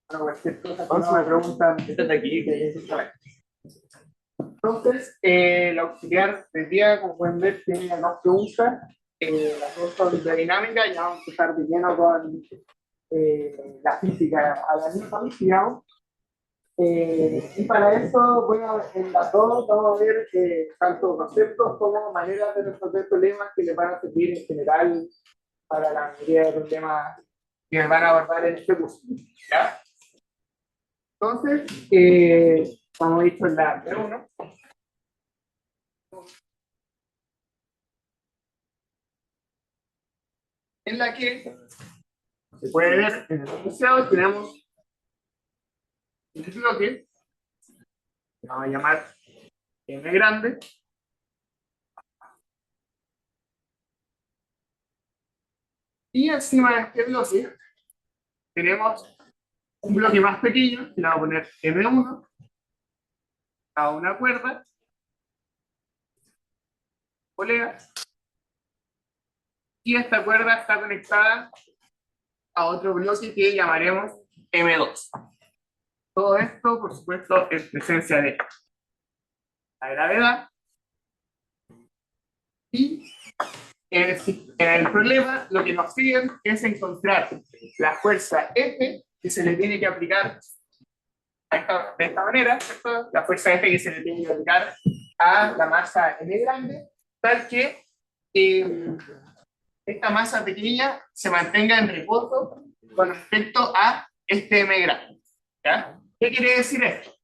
Bueno, cualquier cosa, si no me preguntan, desde aquí, entonces, el auxiliar del día, como pueden ver, tiene dos preguntas. Las dos son de dinámica, ya vamos a empezar de lleno con la física a la Newton, digamos. Y para eso, bueno, en las dos vamos a ver tanto conceptos como maneras de resolver problemas que les van a servir en general para la mayoría de problemas que van a abordar en este curso. ¿Ya? Entonces, como he dicho en la P1, en la que se puede ver en el enunciado, tenemos un bloque que vamos a llamar M grande, y encima de este bloque tenemos un bloque más pequeño, que le vamos a poner M1, a una cuerda, polea, y esta cuerda está conectada a otro bloque que llamaremos M2. Todo esto, por supuesto, en presencia de la gravedad, y en el problema lo que nos piden es encontrar la fuerza F que se le tiene que aplicar de esta manera, ¿cierto? La fuerza F que se le tiene que aplicar a la masa M grande, tal que esta masa pequeña se mantenga en reposo con respecto a este M grande. ¿Ya? ¿Qué quiere decir esto?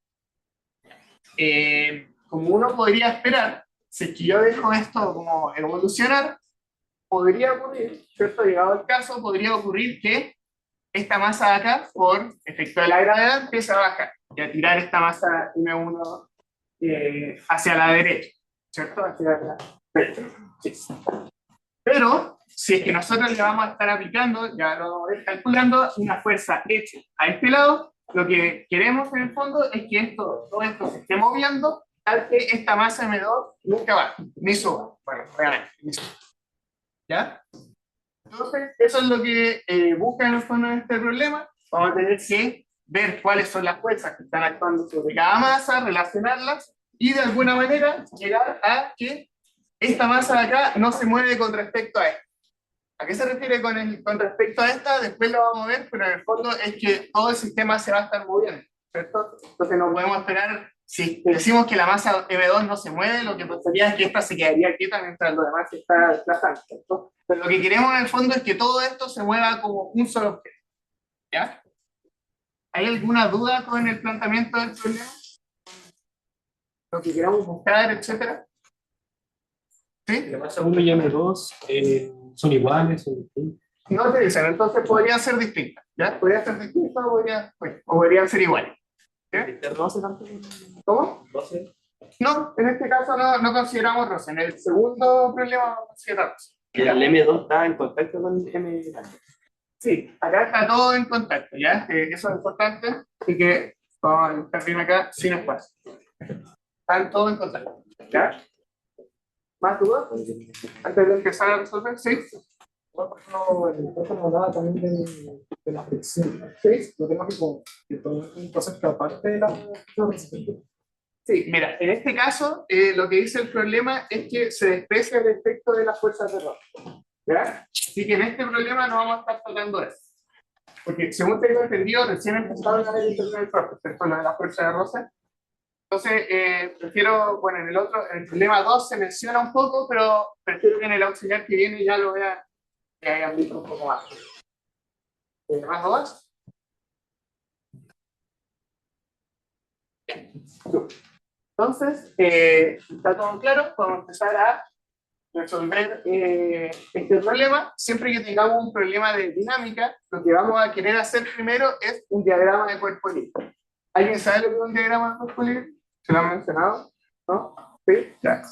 Como uno podría esperar, si es que yo dejo esto como evolucionar, podría ocurrir, ¿cierto? Llegado el caso, podría ocurrir que esta masa de acá, por efecto de la gravedad, empieza a bajar y a tirar esta masa M1 hacia la derecha, ¿cierto? Hacia la derecha. Sí. Pero, si es que nosotros le vamos a estar aplicando, ya lo vamos a ir calculando, una fuerza hecha a este lado, lo que queremos en el fondo es que todo esto se esté moviendo, tal que esta masa M2 nunca baje, ni suba. Bueno, realmente, ni suba. ¿Ya? Entonces, eso es lo que busca en el fondo de este problema. Vamos a tener que ver cuáles son las fuerzas que están actuando sobre cada masa, relacionarlas y de alguna manera llegar a que esta masa de acá no se mueve con respecto a esta. ¿A qué se refiere con respecto a esta? Después lo vamos a ver, pero en el fondo es que todo el sistema se va a estar moviendo, ¿cierto? Entonces no podemos esperar, si decimos que la masa M2 no se mueve, lo que pasaría es que esta se quedaría quieta mientras lo demás se está desplazando, ¿cierto? Pero lo que queremos en el fondo es que todo esto se mueva como un solo objeto, ¿ya? ¿Hay alguna duda con el planteamiento del problema? Lo que queramos buscar, etcétera. ¿Sí? La masa 1 y M2 son iguales, son distintas. No te dicen, entonces podrían ser distintas, ¿ya? Podrían ser distintas o podrían ser iguales. ¿Ya? ¿12 tampoco? ¿Cómo? ¿12? No, en este caso no consideramos roce. En el segundo problema vamos a considerar roce. Que el M2 está en contacto con el M grande. Sí, acá está todo en contacto, ¿ya? Eso es importante, así que vamos a estar bien acá sin espacio. Están todos en contacto, ¿ya? ¿Más dudas? Antes de empezar a resolver, ¿sí? No, el profe nos hablaba también de la fricción. ¿Sí? Lo tenemos que todo es un proceso que aparte de la fricción. Sí, mira, en este caso, lo que dice el problema es que se desprecia el efecto de las fuerzas de roce, ¿ya? Así que en este problema no vamos a estar tocando eso. Porque según tengo entendido, recién empezaron a ver el problema del profe, ¿cierto? Lo de la fuerza de roce. Entonces, prefiero, bueno, en el problema 2 se menciona un poco, pero prefiero que en el auxiliar que viene ya lo vean, que hayan visto un poco más. ¿Más dudas? Entonces, está todo claro, podemos empezar a resolver este problema. Siempre que tengamos un problema de dinámica, lo que vamos a querer hacer primero es un diagrama de cuerpo libre. ¿Alguien sabe lo que es un diagrama de cuerpo libre? ¿Se lo han mencionado? ¿No? ¿Sí? Ya,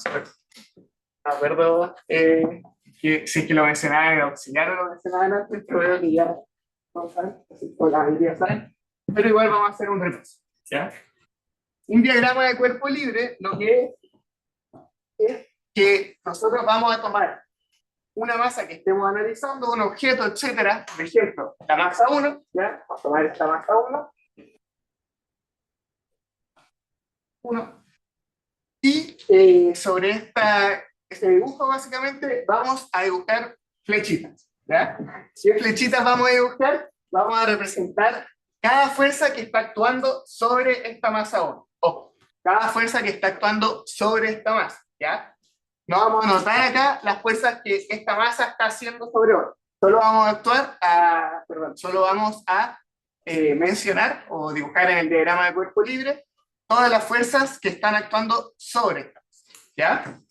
me acuerdo que si es que lo mencionaban en el auxiliar o lo mencionaban antes, pero veo que ya no saben, o la mayoría saben. Pero igual vamos a hacer un repaso, ¿ya? Un diagrama de cuerpo libre lo que es que nosotros vamos a tomar una masa que estemos analizando, un objeto, etcétera, por ejemplo, la masa 1, ¿ya? Vamos a tomar esta masa 1, 1. Y sobre este dibujo, básicamente, vamos a dibujar flechitas. ¿Ya? ¿Qué flechitas vamos a dibujar? Vamos a representar cada fuerza que está actuando sobre esta masa 1. Ojo, cada fuerza que está actuando sobre esta masa. ¿Ya? No vamos a anotar acá las fuerzas que esta masa está haciendo sobre otra. Solo vamos solo vamos a mencionar o dibujar en el diagrama de cuerpo libre todas las fuerzas que están actuando sobre esta masa. ¿Ya?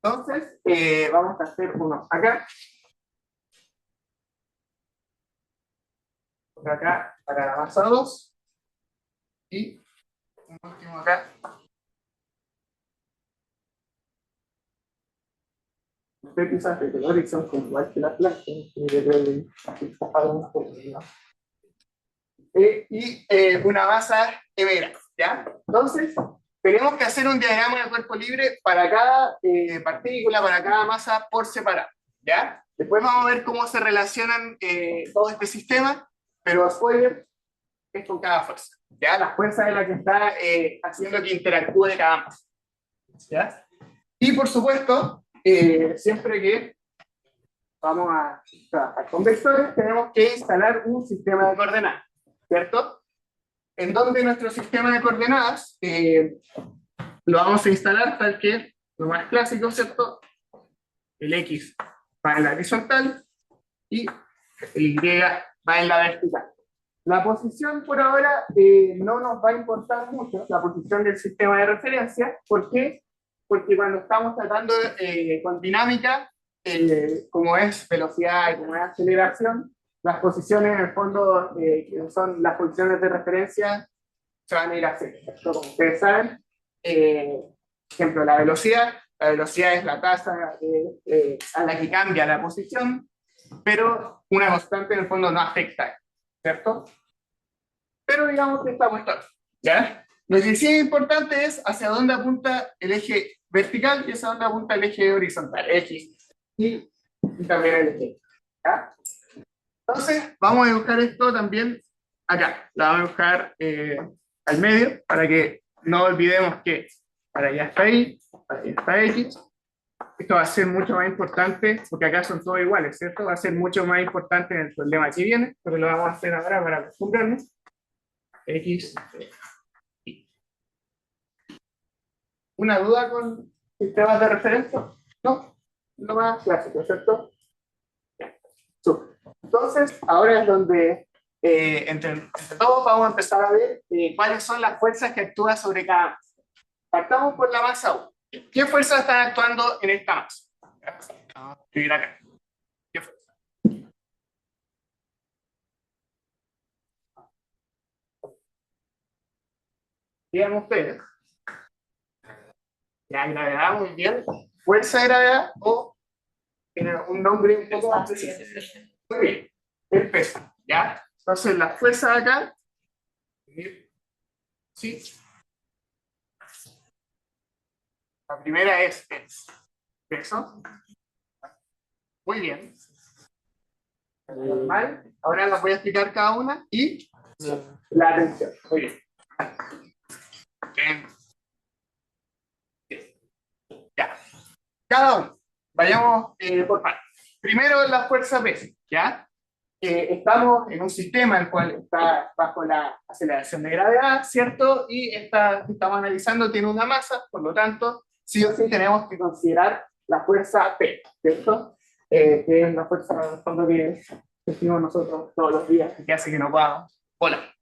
Entonces, vamos a hacer uno acá. Otro acá para la masa 2. Y un último acá. Los piezas de colores son como igual que las blancas. Y una masa M grande, ¿ya? Entonces, tenemos que hacer un diagrama de cuerpo libre para cada partícula, para cada masa por separado, ¿ya? Después vamos a ver cómo se relacionan todo este sistema, pero spoiler, es con cada fuerza, ¿ya? La fuerza es la que está haciendo que interactúe cada masa, ¿ya? Y por supuesto, siempre que vamos a trabajar con vectores, tenemos que instalar un sistema de coordenadas, ¿cierto? En donde nuestro sistema de coordenadas lo vamos a instalar tal que lo más clásico, ¿cierto? El X va en la horizontal y el Y va en la vertical. La posición por ahora no nos va a importar mucho, la posición del sistema de referencia. ¿Por qué? Porque cuando estamos tratando con dinámica, como es velocidad y como es aceleración, las posiciones en el fondo, que son las posiciones de referencia, se van a ir a cero. Como ustedes saben, ejemplo, la velocidad es la tasa a la que cambia la posición, pero una constante en el fondo no afecta, ¿cierto? Pero digamos que está puesto, ¿ya? Lo que sí es importante es hacia dónde apunta el eje vertical y hacia dónde apunta el eje horizontal, X, y también el eje, ¿ya? Entonces, vamos a dibujar esto también acá. La vamos a dibujar al medio, para que no olvidemos que para allá está Y, para allá está X. Esto va a ser mucho más importante, porque acá son todos iguales, ¿cierto? Va a ser mucho más importante en el problema que viene, pero lo vamos a hacer ahora para acostumbrarnos. X, Y. ¿Una duda con sistemas de referencia? No, lo más clásico, ¿cierto? Entonces, ahora es donde entre todos vamos a empezar a ver cuáles son las fuerzas que actúan sobre cada masa. Partamos por la masa 1. ¿Qué fuerzas están actuando en esta masa? Vamos a escribir acá. ¿Qué fuerza? Digan ustedes. La gravedad, muy bien. Fuerza de gravedad o tiene un nombre un poco más específico. Muy bien. El peso, ¿ya? Entonces, la fuerza de acá. ¿Sí? La primera es el peso. Muy bien. Normal. Ahora las voy a explicar cada una. Y la tensión. Muy bien. Bien. Ya. Cada uno. Vayamos por partes. Primero la fuerza peso, ¿ya? Estamos en un sistema el cual está bajo la aceleración de gravedad, ¿cierto? Y esta que estamos analizando tiene una masa, por lo tanto, sí o sí tenemos que considerar la fuerza P, ¿cierto? Que es la fuerza en el fondo que sentimos nosotros todos los días, que hace que no podamos volar.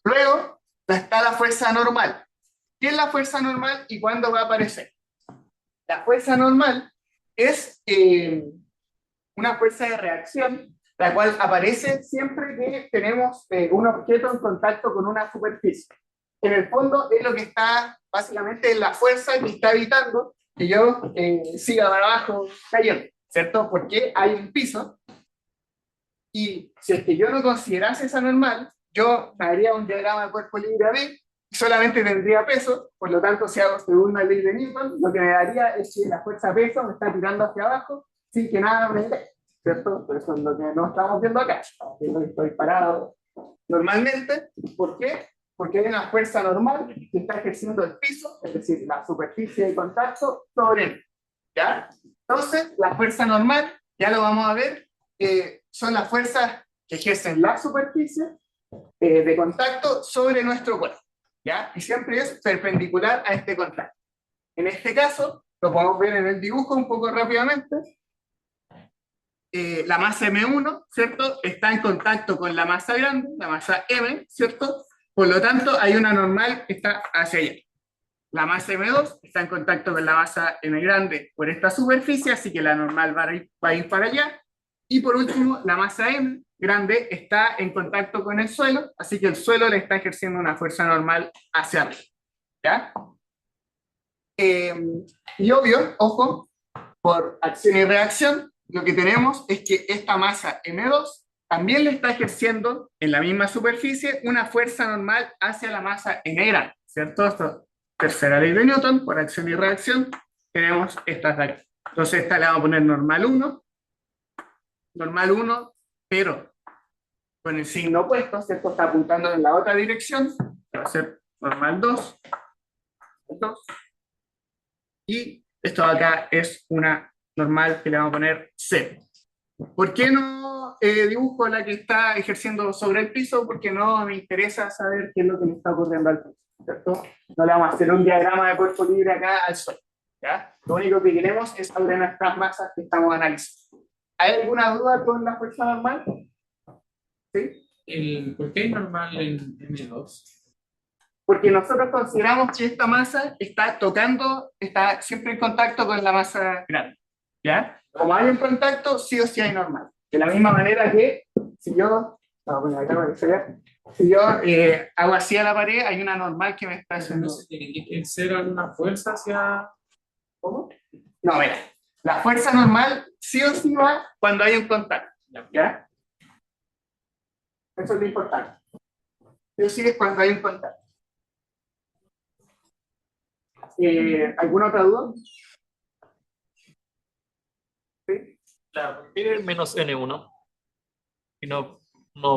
Luego está la fuerza normal. ¿Qué es la fuerza normal y cuándo va a aparecer? La fuerza normal es una fuerza de reacción, la cual aparece siempre que tenemos un objeto en contacto con una superficie. En el fondo es lo que está básicamente en la fuerza que está evitando que yo siga para abajo cayendo, ¿cierto? Porque hay un piso y si es que yo no considerase esa normal, yo haría un diagrama de cuerpo libre a B y solamente tendría peso, por lo tanto si hago según la ley de Newton, lo que me daría es que la fuerza peso me está tirando hacia abajo sin que nada me dé, ¿cierto? Por eso es lo que no estamos viendo acá. Estamos viendo que estoy parado normalmente. ¿Por qué? porque hay una fuerza normal que está ejerciendo el piso, es decir, la superficie de contacto sobre él, ¿ya? Entonces, la fuerza normal, ya lo vamos a ver, son las fuerzas que ejercen la superficie de contacto sobre nuestro cuerpo, ¿ya? Y siempre es perpendicular a este contacto. En este caso, lo podemos ver en el dibujo un poco rápidamente. La masa M1, ¿cierto? Está en contacto con la masa grande, la masa M, ¿cierto? Por lo tanto, hay una normal que está hacia allá. La masa M2 está en contacto con la masa M grande por esta superficie, así que la normal va a ir para allá. Y por último, la masa M grande está en contacto con el suelo, así que el suelo le está ejerciendo una fuerza normal hacia arriba, ¿ya? Y obvio, ojo, por acción y reacción, lo que tenemos es que esta masa M2 también le está ejerciendo en la misma superficie una fuerza normal hacia la masa M grande, ¿cierto? Esto, tercera ley de Newton, por acción y reacción, tenemos estas de aquí. Entonces esta le vamos a poner normal 1, pero con el signo opuesto, ¿cierto? Está apuntando en la otra dirección, va a ser normal 2, y esto de acá es una normal que le vamos a poner 0. ¿Por qué no dibujo la que está ejerciendo sobre el piso? Porque no me interesa saber qué es lo que le está ocurriendo al piso, ¿cierto? No le vamos a hacer un diagrama de cuerpo libre acá al suelo, ¿ya? Lo único que queremos es sobre nuestras masas que estamos analizando. ¿Hay alguna duda con la fuerza normal? ¿Sí? ¿Por qué es normal en M2? Porque nosotros consideramos que esta masa está siempre en contacto con la masa grande, ¿ya? Como hay un contacto, sí o sí hay normal. De la misma manera que si yo, hago así a la pared, hay una normal que me está haciendo. ¿No se tiene que ejercer alguna fuerza hacia...? ¿Cómo? No, mira, la fuerza normal sí o sí va cuando hay un contacto, ¿ya? Eso es lo importante. Sí o sí es cuando hay un contacto. ¿Alguna otra duda? ¿Sí? Claro, ¿por qué menos N1? Y no,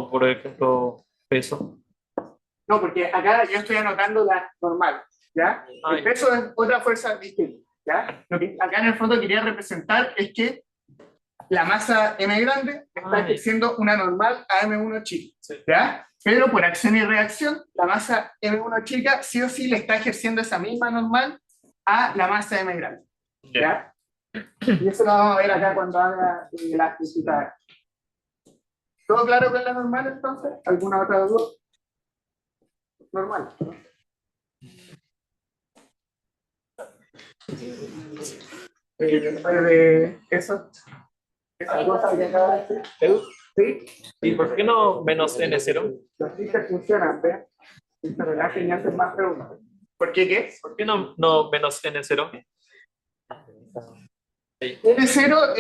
por ejemplo, peso. No, porque acá yo estoy anotando la normal, ¿ya? El peso es otra fuerza distinta, ¿ya? Lo que acá en el fondo quería representar es que la masa M grande está ejerciendo una normal a M1 chica, ¿ya? Pero por acción y reacción, la masa M1 chica sí o sí le está ejerciendo esa misma normal a la masa M grande, ¿ya? Y eso lo vamos a ver acá cuando haga la elasticidad. ¿Todo claro con la normal entonces? ¿Alguna otra duda? Normal, ¿no? Después de eso, esa cosa que acaba de decir. ¿Sí? ¿Y por qué no menos N0? Los tickets funcionan, ¿ves? Si se relajen y hacen más preguntas. ¿Por qué qué? ¿Por qué no menos N0? N0,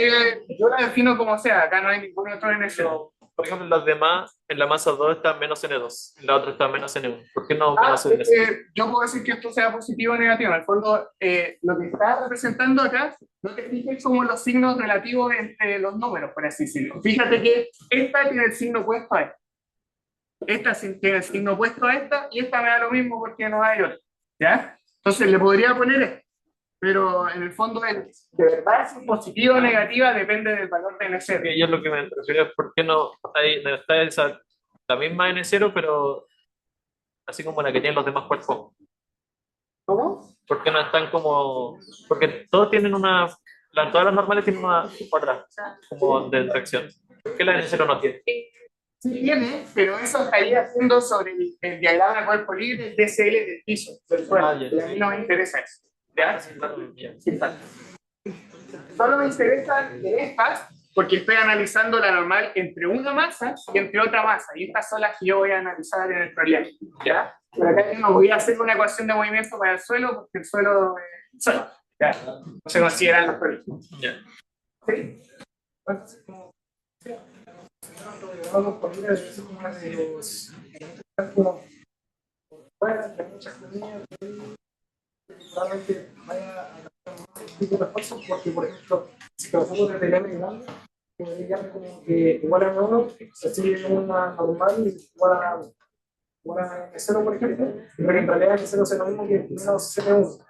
yo la defino como sea, acá no hay ningún otro N0. Por ejemplo, las demás, en la masa 2 está menos N2, en la otra está menos N1. ¿Por qué no menos N0? Yo puedo decir que esto sea positivo o negativo. En el fondo, lo que está representando acá, no te fijes como los signos relativos entre los números, por así decirlo. Fíjate que esta tiene el signo opuesto a esta. Esta tiene el signo opuesto a esta, y esta me da lo mismo porque no hay otra, ¿ya? Entonces le podría poner esto, pero en el fondo de verdad si es positiva o negativa depende del valor de N0. Y yo lo que me refiero es por qué no está la misma N0, pero así como la que tienen los demás cuerpos. ¿Cómo? ¿Por qué no están como...? Porque todos tienen todas las normales tienen una otra, como de reacción. ¿Por qué la N0 no tiene? Sí tiene, pero eso estaría haciendo sobre el diagrama de cuerpo libre, el DCL del piso, del suelo. Y a mí no me interesa eso. ¿Ya? Solo me interesan estas porque estoy analizando la normal entre una masa y entre otra masa, y estas son las que yo voy a analizar en el problema, ¿ya? Pero acá yo no voy a hacer una ecuación de movimiento para el suelo porque el suelo es suelo, ¿ya? No se consideran los problemas. Ya. ¿Sí? Vamos por ir a decir una de los cálculos fuera de muchas comunidades probablemente vaya a hacer más tipo de esfuerzo porque por ejemplo si trabajamos desde el M grande podría como que igual a 1 se sigue una normal igual a fuera M0, por ejemplo, pero en realidad M0 es lo mismo que menos M1.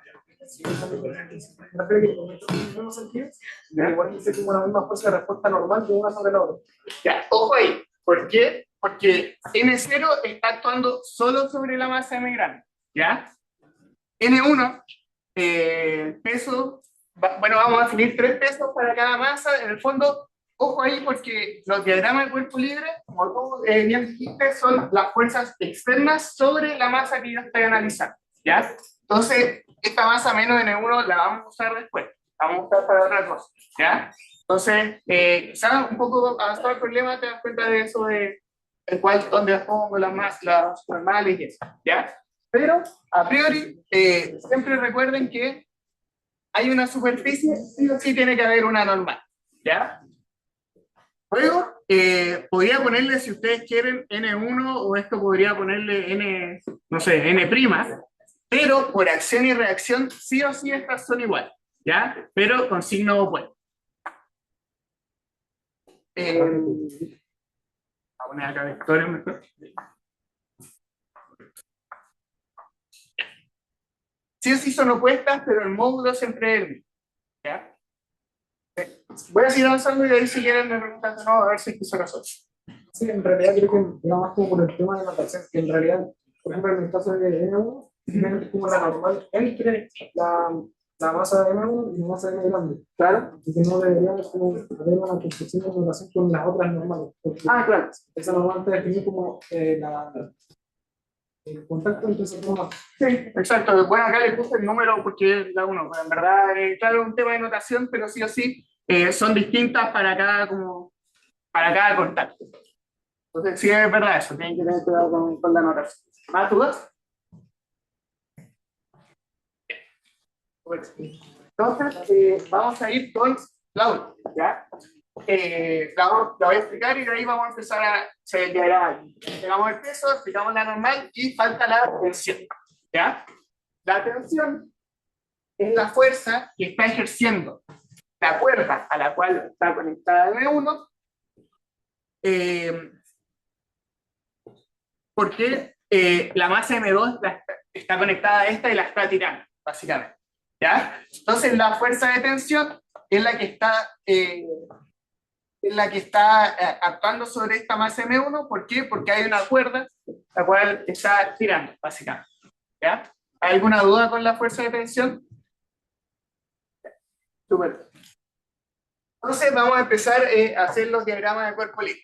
Sí, me refiero que en el mismo sentido, igual dice que una misma fuerza de respuesta normal de una sobre la otra. Ya, ojo ahí. ¿Por qué? Porque N0 está actuando solo sobre la masa M grande. ¿Ya? N1, peso, bueno, vamos a definir 3 pesos para cada masa. En el fondo, ojo ahí porque los diagramas de cuerpo libre, como tú bien dijiste, son las fuerzas externas sobre la masa que yo estoy analizando. ¿Ya? Entonces, esta masa menos N1 la vamos a usar después. La vamos a usar para otra cosa. ¿Ya? Entonces, quizás un poco avanzado el problema, te das cuenta de eso de dónde las pongo las normales y eso. ¿Ya? Pero, a priori, siempre recuerden que hay una superficie, sí o sí tiene que haber una normal. ¿Ya? Luego, podría ponerle, si ustedes quieren, N1 o esto podría ponerle N, no sé, N', pero por acción y reacción, sí o sí estas son iguales. ¿Ya? Pero con signo opuesto. Vamos a poner acá vectores mejor. Sí o sí son opuestas, pero el módulo siempre es el mismo. ¿Ya? Voy a seguir avanzando y de ahí si quieren me preguntan de nuevo a ver si es que se resuelve. Sí, en realidad creo que no más como por el tema de notación, que en realidad, por ejemplo, en el caso de M1, simplemente es como la normal entre la masa de M1 y la masa de M grande. Claro. Y que no deberíamos como haber una construcción de notación con las otras normales. Claro. Esa normal te define como el contacto entre esas dos masas. Sí, exacto. Bueno, acá le puse el número porque es la 1, pero en verdad, claro, es un tema de notación, pero sí o sí son distintas para cada contacto. Entonces, sí es verdad eso, tienen que tener cuidado con la notación. ¿Más dudas? Entonces, vamos a ir con la 1, ¿ya? La voy a explicar y de ahí vamos a empezar a hacer el diagrama. Explicamos el peso, explicamos la normal y falta la tensión, ¿ya? La tensión es la fuerza que está ejerciendo la cuerda a la cual está conectada M1, porque la masa M2 está conectada a esta y la está tirando, básicamente. ¿Ya? Entonces la fuerza de tensión es la que está actuando sobre esta masa M1. ¿Por qué? Porque hay una cuerda la cual está tirando, básicamente. ¿Ya? ¿Hay alguna duda con la fuerza de tensión? Súper. Entonces vamos a empezar a hacer los diagramas de cuerpo libre.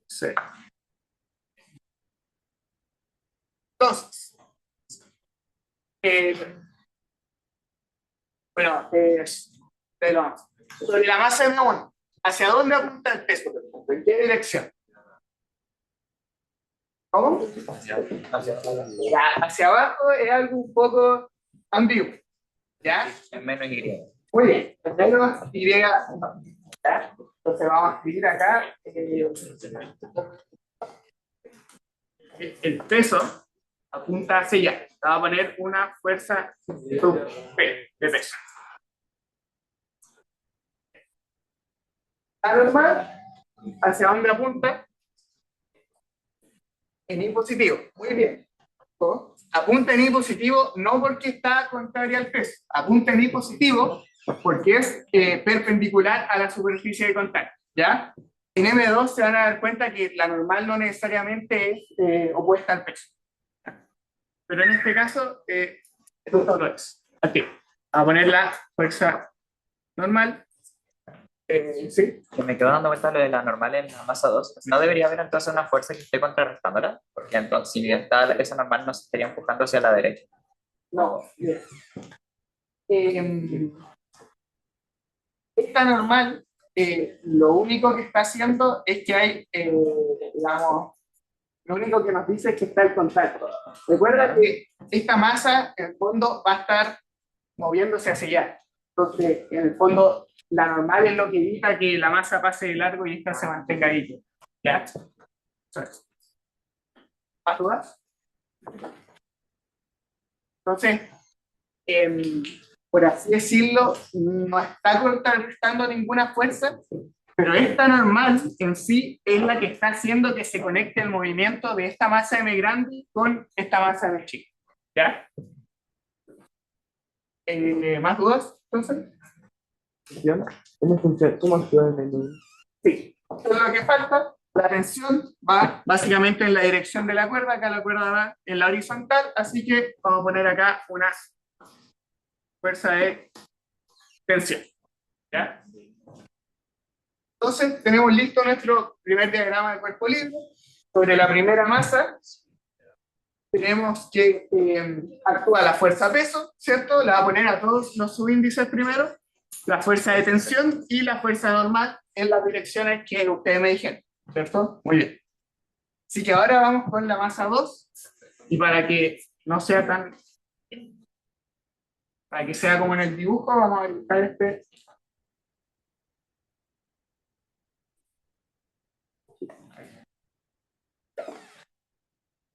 Sí. Entonces, bueno, sobre la masa M1, ¿hacia dónde apunta el peso? ¿En qué dirección? ¿Cómo? Hacia abajo es algo un poco ambiguo. ¿Ya? En menos Y. Muy bien, en menos Y. ¿Ya? Entonces vamos a escribir acá el peso apunta hacia allá. Te va a poner una fuerza sub P de peso. La normal, ¿hacia dónde apunta? En I positivo. Muy bien. Apunta en I positivo no porque está contraria al peso. Apunta en I positivo porque es perpendicular a la superficie de contacto. ¿Ya? En M2 se van a dar cuenta que la normal no necesariamente es opuesta al peso. Pero en este caso, esto no es. Aquí. A poner la fuerza normal. Sí. Que me quedo dando vuelta lo de la normal en la masa 2. ¿No debería haber entonces una fuerza que esté contrarrestándola? Porque entonces, si está esa normal, nos estaría empujando hacia la derecha. No. Esta normal, lo único que está haciendo es que hay, digamos, lo único que nos dice es que está el contacto. Recuerda que esta masa, en el fondo, va a estar moviéndose hacia allá. Entonces, en el fondo, la normal es lo que evita que la masa pase de largo y esta se mantenga ahí. ¿Ya? ¿Más dudas? Entonces, por así decirlo, no está contrarrestando ninguna fuerza, Pero esta normal en sí es la que está haciendo que se conecte el movimiento de esta masa M grande con esta masa M chica. ¿Ya? ¿Más dudas, entonces? ¿Cómo funciona? ¿Cómo actúa el menú? Sí. Entonces lo que falta, la tensión va básicamente en la dirección de la cuerda, acá la cuerda va en la horizontal, así que vamos a poner acá una fuerza de tensión. ¿Ya? Entonces tenemos listo nuestro primer diagrama de cuerpo libre. Sobre la primera masa tenemos que actúa la fuerza peso, ¿cierto? La va a poner a todos los subíndices primero, la fuerza de tensión y la fuerza normal en las direcciones que ustedes me dijeron, ¿cierto? Muy bien. Así que ahora vamos con la masa 2 y para que no sea tan, para que sea como en el dibujo, vamos a dibujar este.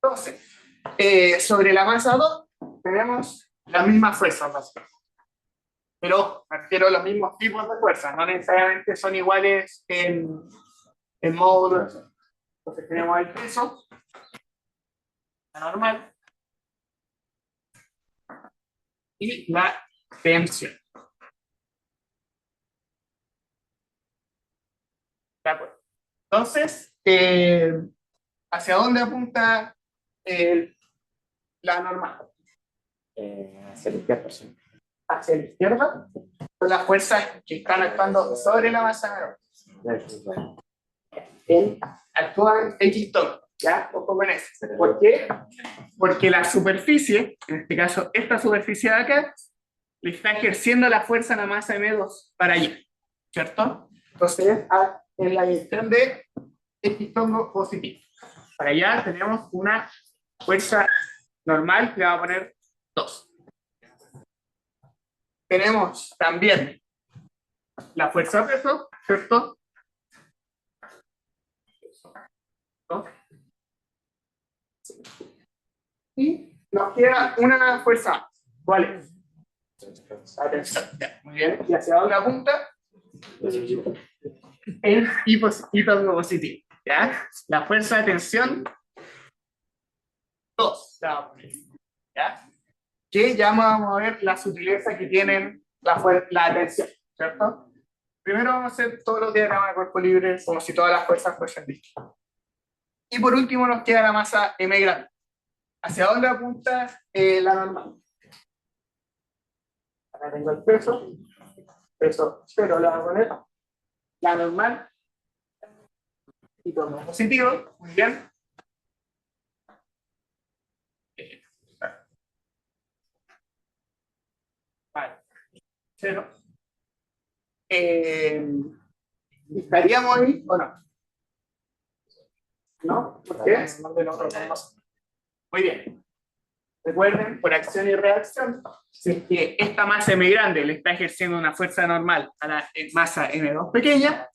Entonces, sobre la masa 2 tenemos las mismas fuerzas básicamente. Pero me refiero a los mismos tipos de fuerzas, no necesariamente son iguales en módulos. Entonces tenemos el peso, la normal, y la tensión. ¿De acuerdo? Entonces, ¿hacia dónde apunta la normal? Hacia la izquierda. Hacia la izquierda, son las fuerzas que están actuando sobre la masa menor. Actúan X tono, ¿ya? Ojo con eso. ¿Por qué? Porque la superficie, en este caso esta superficie de acá, le está ejerciendo la fuerza a la masa M2 para allá, ¿cierto? Entonces, en la dirección de X tono positivo. Para allá tenemos una fuerza normal que le va a poner 2. Tenemos también la fuerza peso, ¿cierto? ¿No? Y nos queda una fuerza más. ¿Cuál es? La tensión. Muy bien. ¿Y hacia dónde apunta? En y positivo. ¿Ya? La fuerza de tensión 2. ¿Ya? Que ya vamos a ver la sutileza que tienen la tensión, ¿cierto? Primero vamos a hacer todos los diagramas de cuerpo libre como si todas las fuerzas fuesen distintas. Y por último nos queda la masa M grande. ¿Hacia dónde apunta la normal? Acá tengo el peso 0 le voy a poner la normal y torno positivo, muy bien. Vale, 0. ¿Estaríamos ahí o no? ¿No? ¿Por qué? Muy bien. Recuerden, por acción y reacción, si es que esta masa M grande le está ejerciendo una fuerza normal a la masa M2 pequeña,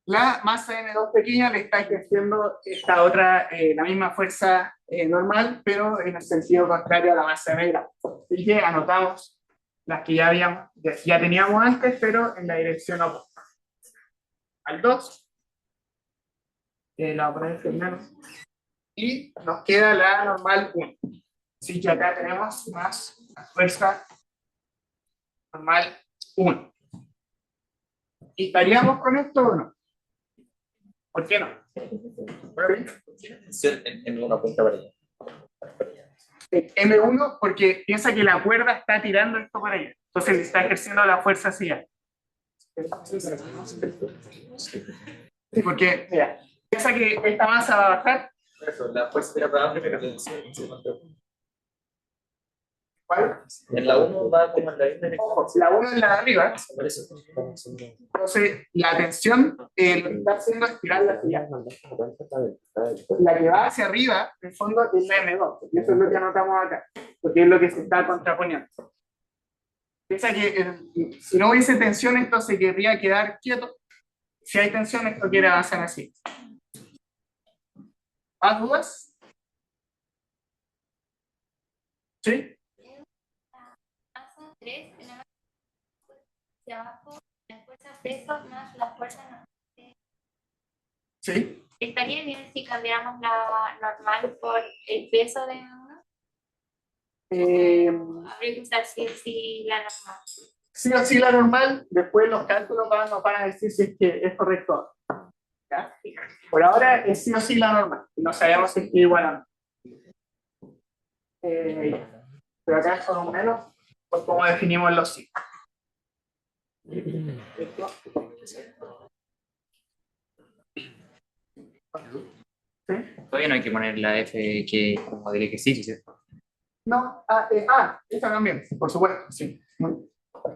la masa M2 pequeña le está ejerciendo esta otra, la misma fuerza normal, pero en el sentido contrario a la masa M grande. Así que anotamos las que ya teníamos antes, pero en la dirección opuesta. Al 2, la voy a poner primero, y nos queda la normal 1. Así que acá tenemos más fuerza normal 1. ¿Y estaríamos con esto o no? ¿Por qué no? En una punta para allá. M1 porque piensa que la cuerda está tirando esto para allá. Entonces le está ejerciendo la fuerza hacia allá. Sí, porque, mira, piensa que esta masa va a bajar. Eso, la fuerza tira para abajo. ¿Cuál? En la 1 va como en la misma dirección. Ojo, la 1 es la de arriba. Por eso. Entonces la tensión lo que está haciendo es tirarla hacia allá. La que va hacia arriba, en el fondo, es la M2. Y eso es lo que anotamos acá. Porque es lo que se está contraponiendo. Piensa que si no hubiese tensión, esto se querría quedar quieto. Si hay tensión, esto quiere avanzar así. ¿Más dudas? ¿Sí? Masa 3 en la hacia abajo, fuerza peso más la fuerza normal. ¿Sí? ¿Estaría bien si cambiáramos la normal por el peso de uno? Habría que usar sí la normal. Sí o sí la normal, después los cálculos nos van a decir si es que es correcto. ¿Ya? Por ahora es sí o sí la normal, no sabemos si es que es igual o no. Pero acá son un menos, pues cómo definimos los sí. ¿Sí? Todavía no hay que poner la F que como diré que sí, ¿cierto? No, esta también, por supuesto, sí.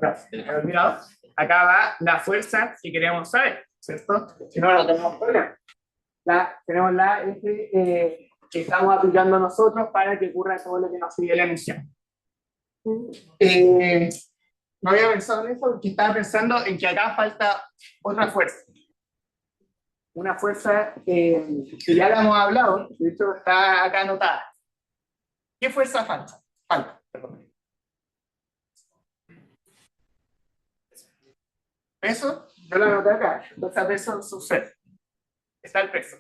Gracias, me he olvidado. Acá va la fuerza que queremos saber, ¿cierto? Si no, no tenemos problema. Tenemos la F que estamos aplicando nosotros para que ocurra todo lo que nos pide la emisión. No había pensado en eso porque estaba pensando en que acá falta otra fuerza. Una fuerza que ya la hemos hablado, de hecho está acá anotada. ¿Qué fuerza falta? Perdón. Peso, yo lo anoté acá, entonces peso sucede. Está el peso.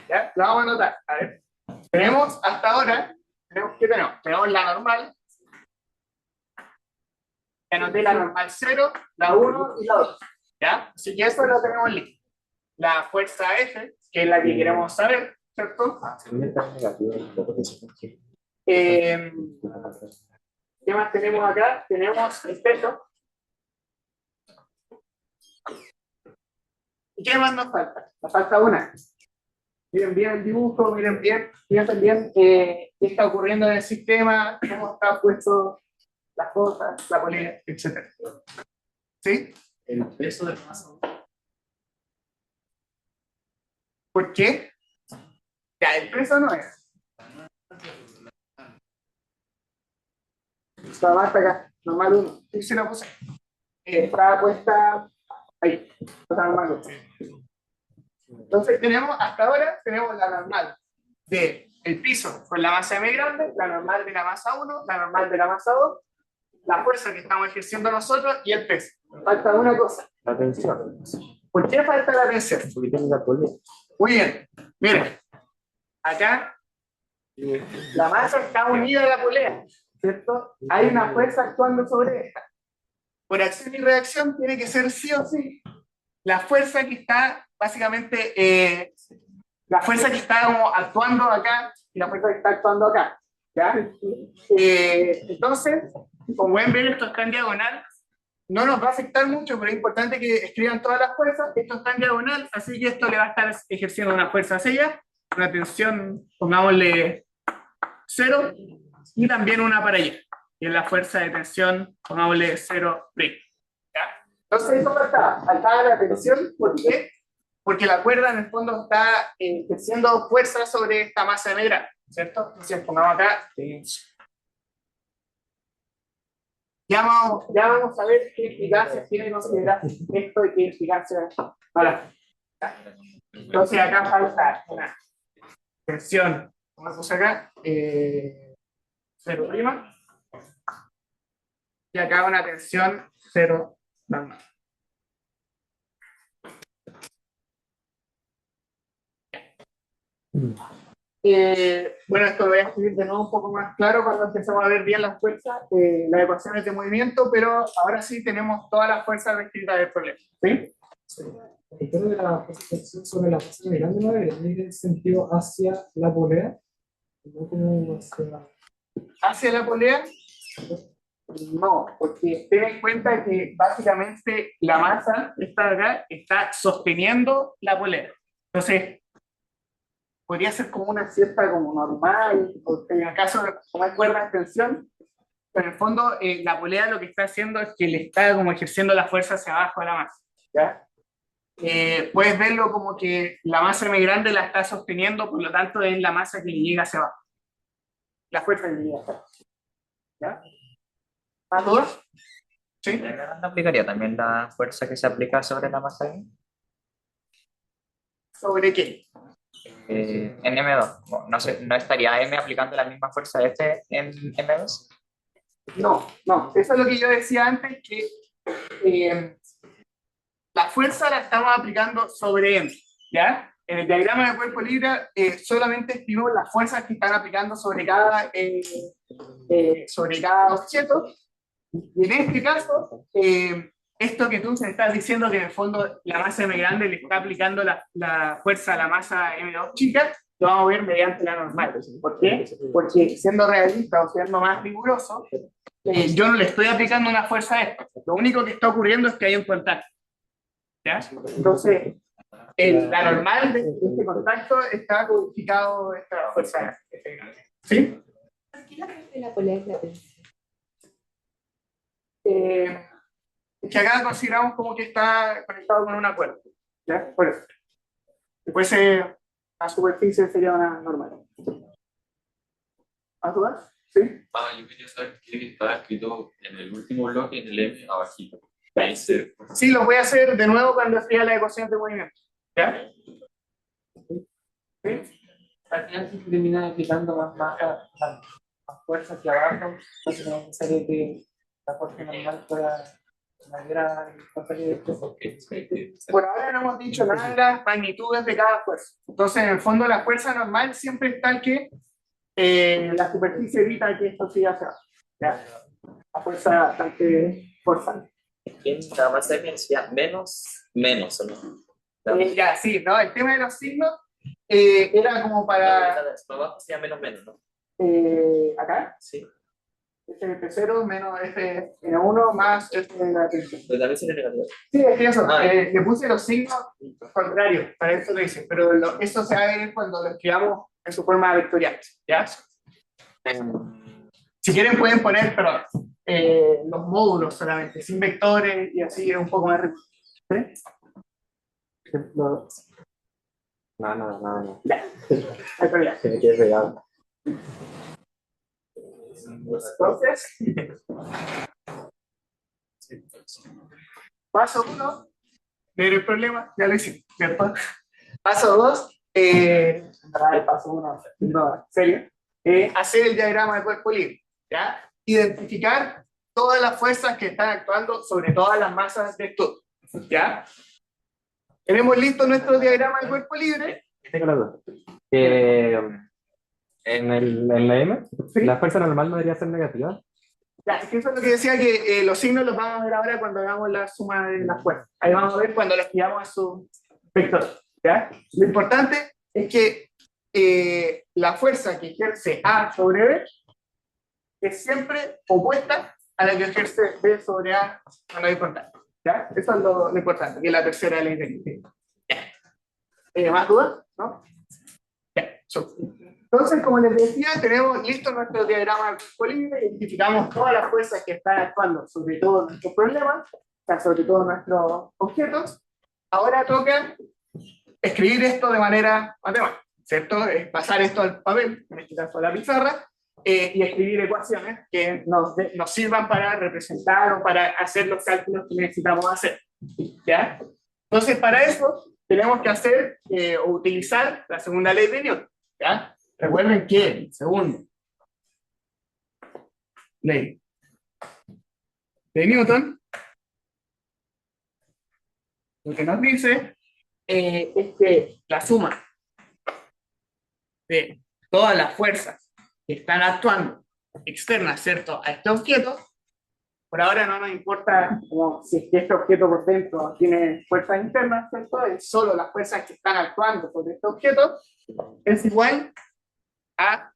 ¿Ya? Lo vamos a anotar. A ver. Tenemos hasta ahora, ¿qué tenemos? Tenemos la normal. Anoté la normal 0, la 1 y la 2. ¿Ya? Así que eso lo tenemos listo. La fuerza F, que es la que queremos saber, ¿cierto? ¿Qué más tenemos acá? Tenemos el peso. ¿Y qué más nos falta? Nos falta una. Miren bien el dibujo, miren bien, piensen bien qué está ocurriendo en el sistema, cómo está puesto las cosas, la polea, etc. ¿Sí? El peso de la masa. ¿Por qué? Ya, el peso no es. Está más acá, normal 1. ¿Sí se la puse? Está puesta ahí. Está normal 1. Entonces tenemos, hasta ahora, tenemos la normal del piso con la masa M grande, la normal de la masa 1, la normal de la masa 2, la fuerza que estamos ejerciendo nosotros y el peso. Falta una cosa. La tensión. ¿Por qué falta la tensión? Porque tiene la polea. Muy bien. Miren, acá la masa está unida a la polea, ¿cierto? Hay una fuerza actuando sobre esta. Por acción y reacción tiene que ser sí o sí la fuerza que está básicamente, la fuerza que está como actuando acá y la fuerza que está actuando acá. ¿Ya? Entonces, como ven, esto está en diagonal. No nos va a afectar mucho, pero es importante que escriban todas las fuerzas. Esto está en diagonal, así que esto le va a estar ejerciendo una fuerza hacia allá, una tensión, pongámosle 0, y también una para allá. Y en la fuerza de tensión, pongámosle 0'. ¿Ya? Entonces, ¿cómo está? Faltaba la tensión, ¿por qué? Porque la cuerda en el fondo está ejerciendo fuerza sobre esta masa de grande, ¿cierto? Entonces, pongamos acá. Ya vamos a ver qué eficacia tiene considerar esto y qué eficacia no la. Entonces acá falta una tensión, como lo puse acá, 0', y acá una tensión 0 normal. Bueno, esto lo voy a escribir de nuevo un poco más claro cuando empecemos a ver bien las fuerzas, las ecuaciones de movimiento, pero ahora sí tenemos todas las fuerzas descritas del problema. ¿Sí? El tema de la tensión sobre la masa grande no debería ir en sentido hacia la polea, no como ¿Hacia la polea? No, porque ten en cuenta que básicamente la masa, esta de acá, está sosteniendo la polea. Entonces, podría ser como una cierta como normal, o en el caso de como hay cuerdas de tensión, pero en el fondo la polea lo que está haciendo es que le está como ejerciendo la fuerza hacia abajo a la masa. ¿Ya? Puedes verlo como que la masa M grande la está sosteniendo, por lo tanto es la masa que le llega hacia abajo. La fuerza que le llega hacia abajo. ¿Ya? ¿Más dudas? ¿Sí? ¿No aplicaría también la fuerza que se aplica sobre la masa M? ¿Sobre qué? En M2. No, ¿no estaría M aplicando la misma fuerza F en M2? No, eso es lo que yo decía antes, que fuerza la estamos aplicando sobre M, ¿ya? En el diagrama de cuerpo libre solamente escribimos las fuerzas que están aplicando sobre cada objeto. Y en este caso, esto que tú se estás diciendo que en el fondo la masa M grande le está aplicando la fuerza a la masa M2 chica, lo vamos a ver mediante la normal. ¿Por qué? Porque siendo realista o siendo más riguroso, yo no le estoy aplicando una fuerza a esto. Lo único que está ocurriendo es que hay un contacto. ¿Ya? Entonces, la normal de este contacto está codificado esta fuerza. ¿Sí? ¿Por qué la parte de la polea es la tensión? Que acá consideramos como que está conectado con una cuerda. ¿Ya? Por eso. Después la superficie sería una normal. ¿Más dudas? ¿Sí? Yo quería saber qué estaba escrito en el último bloque, en el M abajito. Sí, lo voy a hacer de nuevo cuando escriba la ecuación de movimiento. ¿Ya? ¿Sí? Al final si termina aplicando más fuerza que abajo, entonces no es necesario que la fuerza normal pueda manera de Por ahora no hemos dicho nada de las magnitudes de cada fuerza. Entonces, en el fondo, la fuerza normal siempre está que la superficie evita que esto siga hacia abajo. ¿Ya? La fuerza bastante forzante. ¿Quién la masa M decía menos o no? Ya, sí, ¿no? El tema de los signos era como para... Abajo decía menos, ¿no? Acá, Sí. F0 menos F1 más F de la tensión. Pero también sería negativo. Sí, es que eso, Ah, le puse los signos contrarios, para eso lo hice, pero eso se va a ver cuando lo escribamos en su forma vectorial, ¿ya? Si quieren pueden poner, perdón, los módulos solamente, sin vectores, y así es un poco más rico. ¿Sí? No. Hay problema. Se me queda pegado. Entonces, paso 1, ver el problema, ya lo hicimos, ¿cierto? Paso 2, el paso 1, no, serio, hacer el diagrama de cuerpo libre, ¿ya? Identificar todas las fuerzas que están actuando sobre todas las masas de estudio, ¿ya? Tenemos listo nuestro diagrama de cuerpo libre. Tengo la duda. En la M, Sí. la fuerza normal no debería ser negativa. Ya, es que eso es lo que decía, que los signos los vamos a ver ahora cuando hagamos la suma de las fuerzas. Ahí vamos a ver cuando los escribamos a su vector, ¿ya? Lo importante es que la fuerza que ejerce A sobre B es siempre opuesta a la que ejerce B sobre A cuando hay contacto, ¿ya? Eso es lo importante, que es la tercera ley de Newton. ¿Más dudas? ¿No? Ya. Entonces, como les decía, tenemos listo nuestro diagrama de cuerpo libre, identificamos todas las fuerzas que están actuando sobre todo nuestros problemas, o sea, sobre todo nuestros objetos. Ahora toca escribir esto de manera matemática, ¿cierto? Pasar esto al papel, en este caso a la pizarra, y escribir ecuaciones que nos sirvan para representar o para hacer los cálculos que necesitamos hacer, ¿ya? Entonces, para eso tenemos que hacer o utilizar la segunda ley de Newton, ¿ya? Recuerden que, segundo, ley de Newton, lo que nos dice es que la suma de todas las fuerzas que están actuando externas, ¿cierto?, a este objeto, por ahora no nos importa como si es que este objeto por dentro tiene fuerzas internas, ¿cierto?, es solo las fuerzas que están actuando sobre este objeto, es igual a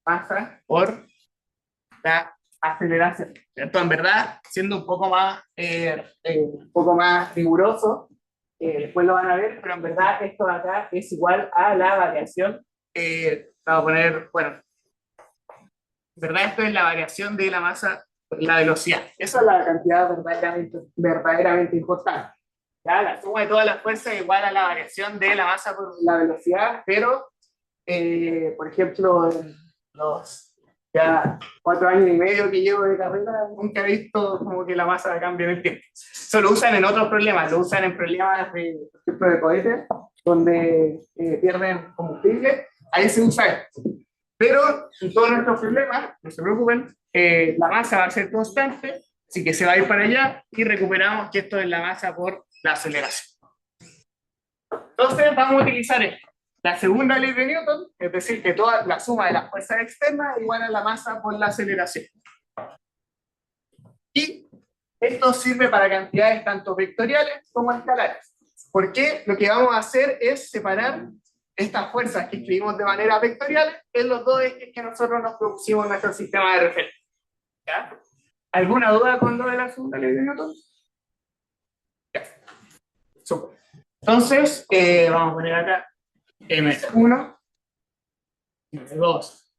masa por la aceleración, ¿cierto? En verdad, siendo un poco más riguroso, después lo van a ver, pero en verdad esto de acá es igual a la variación, vamos a poner, bueno, en verdad esto es la variación de la masa por la velocidad, esa es la cantidad verdaderamente importante. ¿Ya? La suma de todas las fuerzas es igual a la variación de la masa por la velocidad, pero por ejemplo, en los ya 4 años y medio que llevo de carrera, nunca he visto como que la masa cambie en el tiempo. Eso lo usan en otros problemas, lo usan en problemas de, por ejemplo, de cohetes, donde pierden combustible, ahí se usa esto. Pero en todos nuestros problemas, no se preocupen, la masa va a ser constante, así que se va a ir para allá y recuperamos que esto es la masa por la aceleración. Entonces vamos a utilizar esto. La segunda ley de Newton, es decir, que toda la suma de las fuerzas externas es igual a la masa por la aceleración. Y esto sirve para cantidades tanto vectoriales como escalares. Porque lo que vamos a hacer es separar estas fuerzas que escribimos de manera vectorial en los dos ejes que nosotros nos propusimos en nuestro sistema de referencia. ¿Ya? ¿Alguna duda con lo de la segunda ley de Newton? Ya. Súper. Entonces, vamos a poner acá M1, M2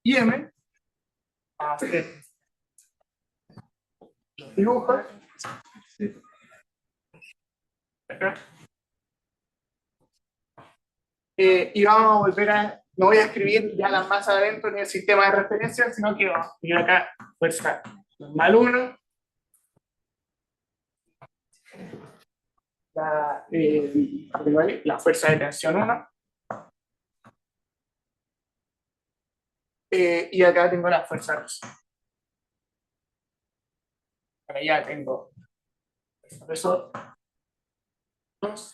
y M. Vamos a hacer los dibujos. Acá. Y vamos a volver a, no voy a escribir ya las masas adentro en el sistema de referencia, sino que vamos a escribir acá fuerza normal 1, la fuerza de tensión 1, y acá tengo la fuerza 2. Para allá tengo eso 2.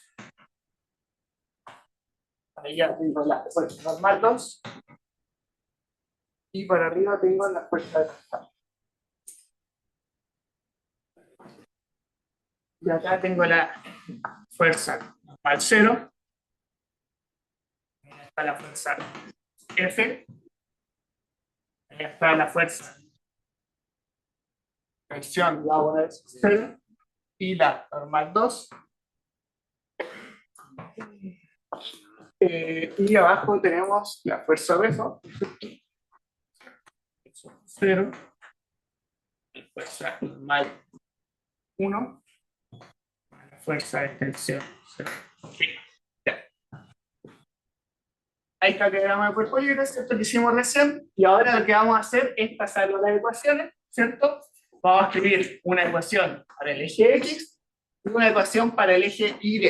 Para allá tengo la fuerza normal 2. Y para arriba tengo la fuerza de tensión. Y acá tengo la fuerza normal 0. Acá está la fuerza F. Acá está la fuerza tensión, la bola es 0. Y la normal 2. Y abajo tenemos la fuerza peso. 0. La fuerza normal 1. La fuerza de tensión 0. Ya. Ahí está el diagrama de cuerpo libre, ¿cierto? Que hicimos recién. Y ahora lo que vamos a hacer es pasar las ecuaciones, ¿cierto? Vamos a escribir una ecuación para el eje X y una ecuación para el eje Y.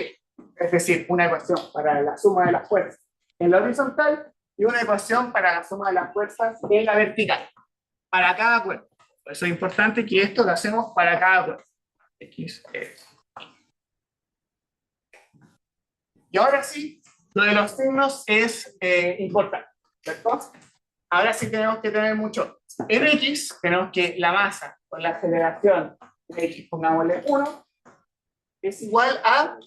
Es decir, una ecuación para la suma de las fuerzas en la horizontal y una ecuación para la suma de las fuerzas en la vertical. Para cada cuerpo. Por eso es importante que esto lo hacemos para cada cuerpo. X, Y ahora sí, lo de los signos es importante, ¿cierto? Ahora sí tenemos que tener mucho. En X tenemos que la masa con la aceleración de X, pongámosle 1, es igual a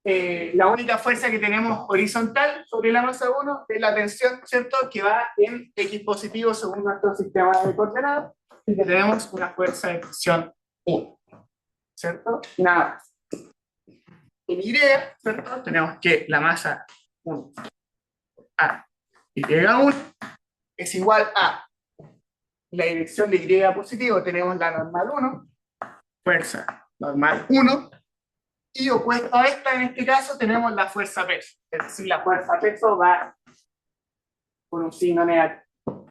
la única fuerza que tenemos horizontal sobre la masa 1 es la tensión, ¿cierto? Que va en X positivo según nuestro sistema de coordenadas y que tenemos una fuerza de tensión 1, ¿cierto? Nada más. En Y, ¿cierto? Tenemos que la masa 1 a Y1 es igual a la dirección de Y positivo, tenemos la normal 1, fuerza normal 1, y opuesto a esta, en este caso, tenemos la fuerza peso. Es decir, la fuerza peso va con un signo negativo.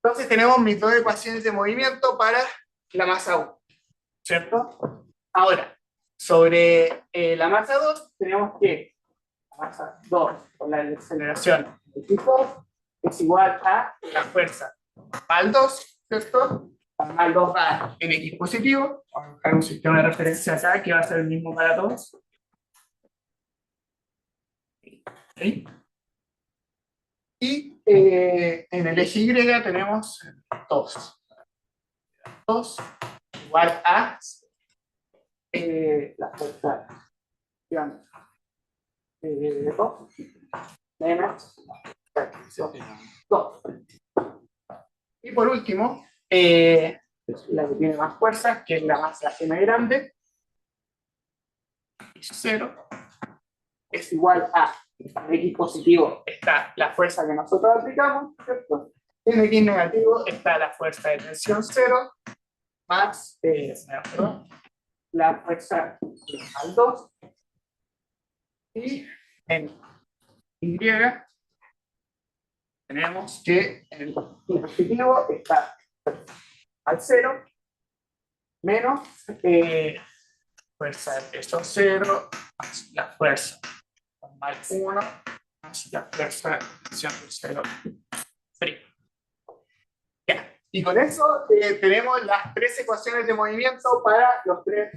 Entonces tenemos mis dos ecuaciones de movimiento para la masa 1, ¿cierto? Ahora, sobre la masa 2, tenemos que la masa 2 con la aceleración de tipo es igual a la fuerza normal 2, ¿cierto? La normal 2 va en X positivo. Vamos a buscar un sistema de referencia acá que va a ser el mismo para todos. ¿Okay? Y en el eje Y tenemos 2. 2 igual a la fuerza de 2 menos 2. Y por último, la que tiene más fuerza, que es la masa M grande, 0, es igual a, en X positivo está la fuerza que nosotros aplicamos, ¿cierto? En X negativo está la fuerza de tensión 0, más la fuerza al 2, y en Y tenemos que en el positivo está al 0 menos fuerza de peso 0 más la fuerza normal 1 más la fuerza de tensión 0 frío. Ya. Y con eso tenemos las tres ecuaciones de movimiento para los tres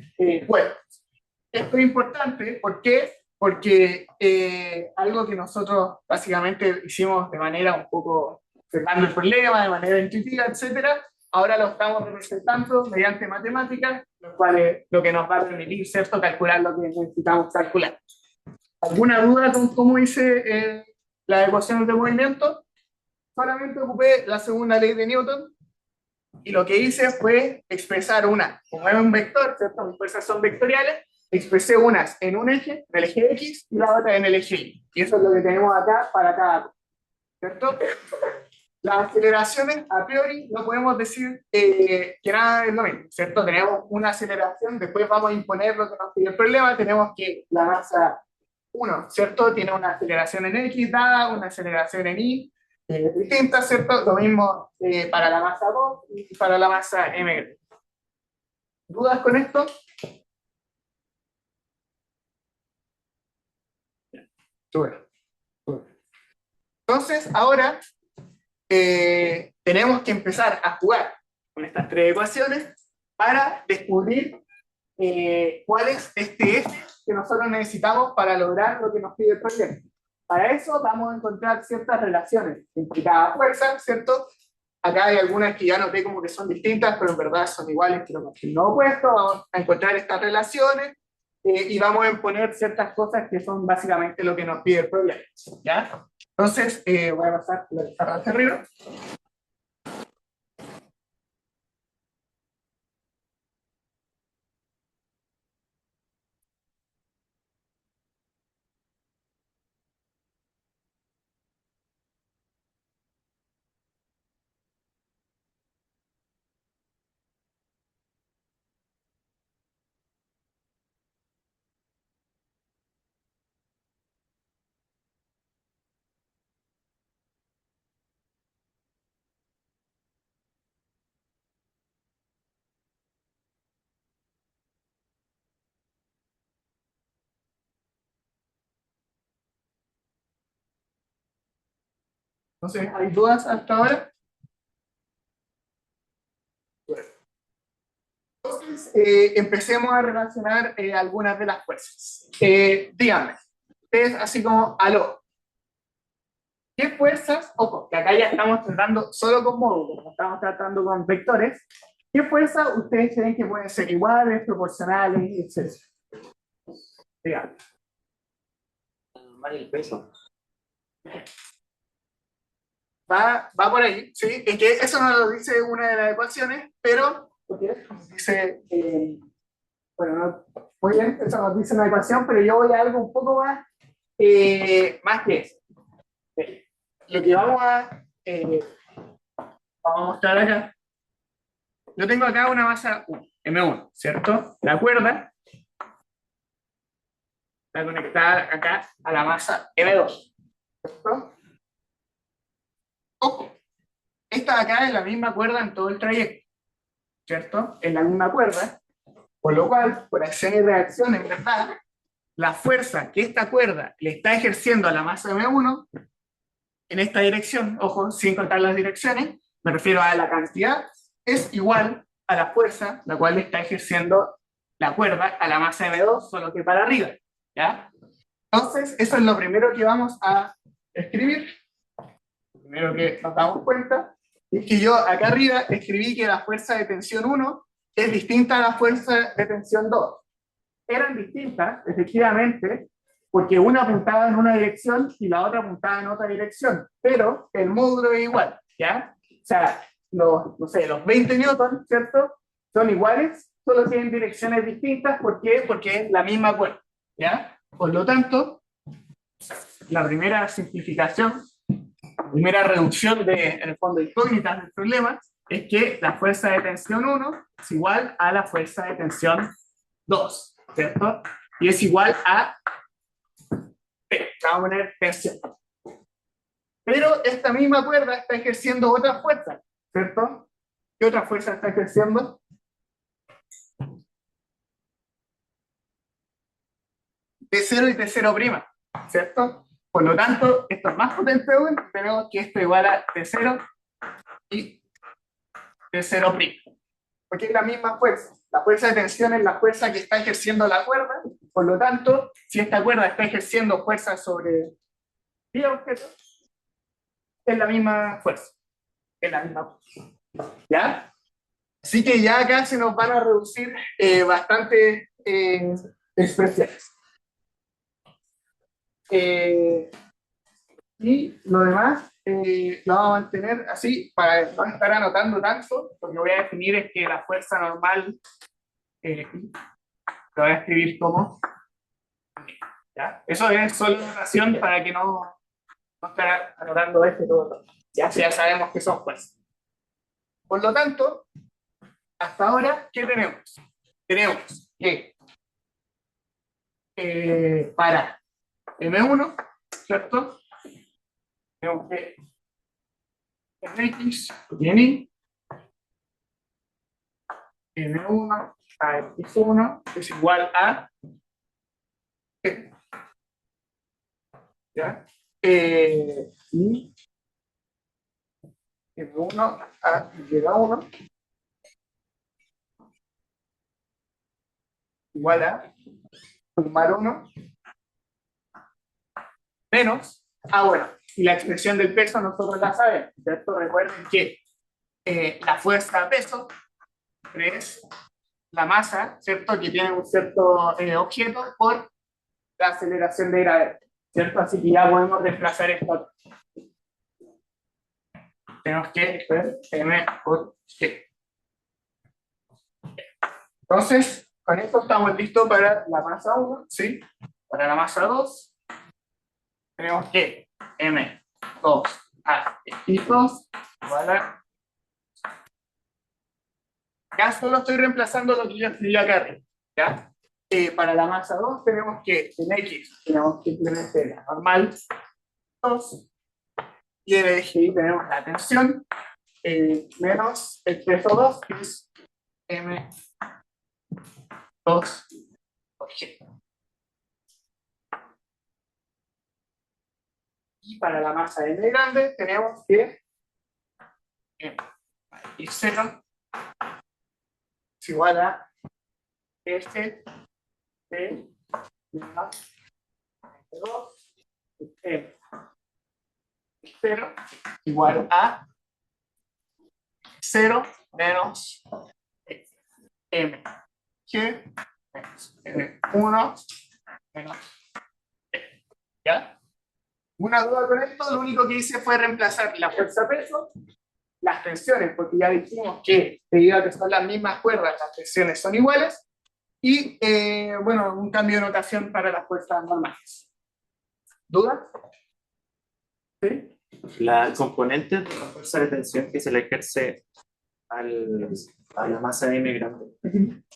cuerpos. Esto es importante, ¿por qué? Porque algo que nosotros básicamente hicimos de manera un poco cerrando el problema, de manera intuitiva, etcétera, ahora lo estamos representando mediante matemáticas, lo cual es lo que nos va a permitir, ¿cierto?, calcular lo que necesitamos calcular. ¿Alguna duda con cómo hice las ecuaciones de movimiento? Solamente ocupé la segunda ley de Newton y lo que hice fue expresar una, como es un vector, ¿cierto?, las fuerzas son vectoriales, expresé unas en un eje, en el eje X, y la otra en el eje Y. Y eso es lo que tenemos acá para cada cosa, ¿cierto? Las aceleraciones, a priori, no podemos decir que nada es lo mismo, ¿cierto? Tenemos una aceleración, después vamos a imponer lo que nos pide el problema, tenemos que la masa 1, ¿cierto? Tiene una aceleración en X dada, una aceleración en Y distinta, ¿cierto? Lo mismo para la masa 2 y para la masa M. ¿Dudas con esto? Bueno. Entonces, ahora tenemos que empezar a jugar con estas tres ecuaciones para descubrir cuál es este F que nosotros necesitamos para lograr lo que nos pide el problema. Para eso vamos a encontrar ciertas relaciones entre cada fuerza, ¿cierto? Acá hay algunas que ya noté como que son distintas, pero en verdad son iguales, pero con signo opuesto. Vamos a encontrar estas relaciones y vamos a imponer ciertas cosas que son básicamente lo que nos pide el problema, ¿ya? Entonces, voy a pasar la pizarra hacia arriba. Entonces, ¿hay dudas hasta ahora? Entonces, empecemos a relacionar algunas de las fuerzas. Díganme, ustedes así como, aló, ¿qué fuerzas? Ojo, que acá ya estamos tratando solo con módulos, no estamos tratando con vectores. ¿Qué fuerzas ustedes creen que pueden ser iguales, proporcionales, etcétera? Díganme. El peso. Va por ahí, ¿sí? Es que eso no lo dice una de las ecuaciones, pero dice, bueno, muy bien, eso nos dice una ecuación, pero yo voy a algo un poco más, más que eso. Lo que vamos a mostrar acá, yo tengo acá una masa 1, M1, ¿cierto? La cuerda está conectada acá a la masa M2, ¿cierto? Ojo, esta de acá es la misma cuerda en todo el trayecto, ¿cierto? Es la misma cuerda, por lo cual, por acción y reacción, en verdad, la fuerza que esta cuerda le está ejerciendo a la masa M1 en esta dirección, ojo, sin contar las direcciones, me refiero a la cantidad, es igual a la fuerza la cual le está ejerciendo la cuerda a la masa M2, solo que para arriba, ¿ya? Entonces, eso es lo primero que vamos a escribir. Lo primero que nos damos cuenta es que yo acá arriba escribí que la fuerza de tensión 1 es distinta a la fuerza de tensión 2. Eran distintas, efectivamente, porque una apuntaba en una dirección y la otra apuntaba en otra dirección, pero el módulo es igual, ¿ya? O sea, no sé, los 20 newton, ¿cierto? Son iguales, solo tienen direcciones distintas. ¿Por qué? Porque es la misma cuerda, ¿ya? Por lo tanto, la primera simplificación, la primera reducción de, en el fondo, incógnitas del problema, es que la fuerza de tensión 1 es igual a la fuerza de tensión 2, ¿cierto? Y es igual a P, vamos a poner tensión. Pero esta misma cuerda está ejerciendo otra fuerza, ¿cierto? ¿Qué otra fuerza está ejerciendo? T0 y T0', ¿cierto? Por lo tanto, esto es más potente aún, tenemos que esto igual a T0 y de 0', porque es la misma fuerza. La fuerza de tensión es la fuerza que está ejerciendo la cuerda, por lo tanto, si esta cuerda está ejerciendo fuerza sobre 10 objetos, es la misma fuerza, es la misma fuerza. ¿Ya? Así que ya acá se nos van a reducir bastante expresiones. Y lo demás lo vamos a mantener así para no estar anotando tanto. Lo que voy a definir es que la fuerza normal lo voy a escribir como, ¿ya? Eso es solo notación para que no estar anotando esto y todo. Ya sabemos que son fuerzas. Por lo tanto, hasta ahora, ¿qué tenemos? Tenemos que para M1, ¿cierto? Tenemos que Mx tiene M1 a X1 es igual a G. ¿Ya? Y M1 a Y1 igual a sumar 1 menos, bueno, y la expresión del peso nosotros la sabemos, ¿cierto? Recuerden que la fuerza a peso es la masa, ¿cierto? Que tiene un cierto objeto por la aceleración de gravedad, ¿cierto? Así que ya podemos desplazar esto. Tenemos que ver M por G. Entonces, con esto estamos listos para la masa 1, ¿sí? Para la masa 2, tenemos que M2 a X2 igual a... Acá solo estoy reemplazando lo que yo escribí acá arriba, ¿ya? Para la masa 2 tenemos que, en X, tenemos que simplemente la normal 2, y en el eje Y tenemos la tensión, menos el peso 2, que es M2 por G. Y para la masa M grande tenemos que Y0 es igual a F de menos 2 M. 0 igual a 0 menos M. G menos M1 menos E. ¿Ya? Una duda con esto, lo único que hice fue reemplazar la fuerza-peso, las tensiones, porque ya dijimos que debido a que son las mismas cuerdas, las tensiones son iguales, y bueno, un cambio de notación para las fuerzas normales. ¿Dudas? ¿Sí? La componente de la fuerza de tensión que se le ejerce a la masa M grande,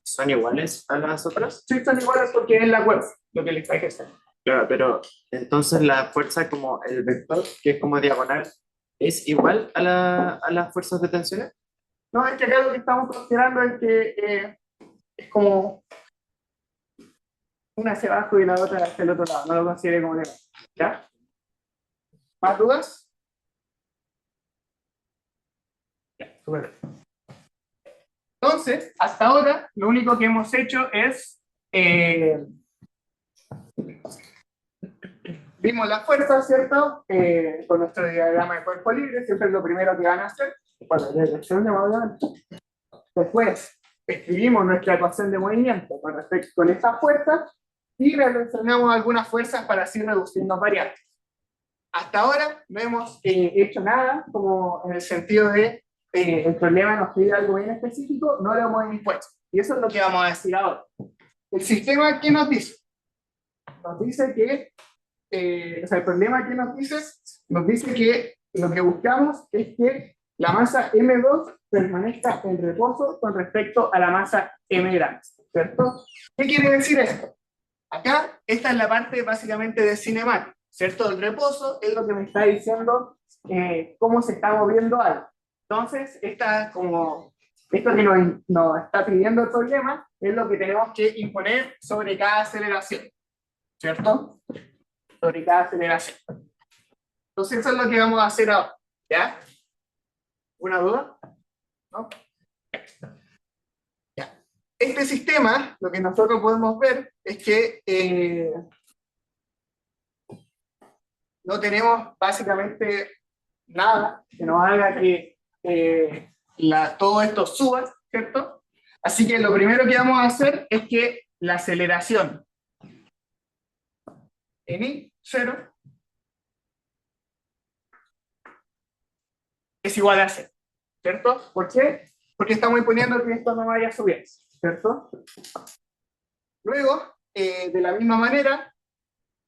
¿son iguales a las otras? Sí, son iguales porque es la cuerda lo que le está ejerciendo. Claro, pero entonces la fuerza como el vector, que es como diagonal, ¿es igual a las fuerzas de tensión? No, es que acá lo que estamos considerando es que es como una hacia abajo y la otra hacia el otro lado, no lo considere como diagonal. ¿Ya? ¿Más dudas? Ya, súper. Entonces, hasta ahora, lo único que hemos hecho es vimos la fuerza, ¿cierto? Con nuestro diagrama de cuerpo libre, siempre es lo primero que van a hacer. Bueno, la dirección de movimiento. Después, escribimos nuestra ecuación de movimiento con respecto con estas fuerzas y relacionamos algunas fuerzas para así reducirnos variables. Hasta ahora no hemos hecho nada, como en el sentido de el problema nos pide algo bien específico, no lo hemos impuesto. Y eso es lo que vamos a decir ahora. El sistema, ¿qué nos dice? Nos dice que o sea, el problema que nos dice que lo que buscamos es que la masa M2 permanezca en reposo con respecto a la masa M grande, ¿cierto? ¿Qué quiere decir esto? Acá, esta es la parte básicamente de cinemática, ¿cierto? El reposo es lo que me está diciendo cómo se está moviendo algo. Entonces, esto que nos está pidiendo el problema es lo que tenemos que imponer sobre cada aceleración, ¿cierto? Sobre cada aceleración. Entonces eso es lo que vamos a hacer ahora, ¿ya? ¿Una duda? ¿no? Ya. Este sistema, lo que nosotros podemos ver es que no tenemos básicamente nada que nos haga que todo esto suba, ¿cierto? Así que lo primero que vamos a hacer es que la aceleración en I0 es igual a 0, ¿cierto? ¿Por qué? Porque estamos imponiendo que esto no vaya a subir, ¿cierto? Luego, de la misma manera,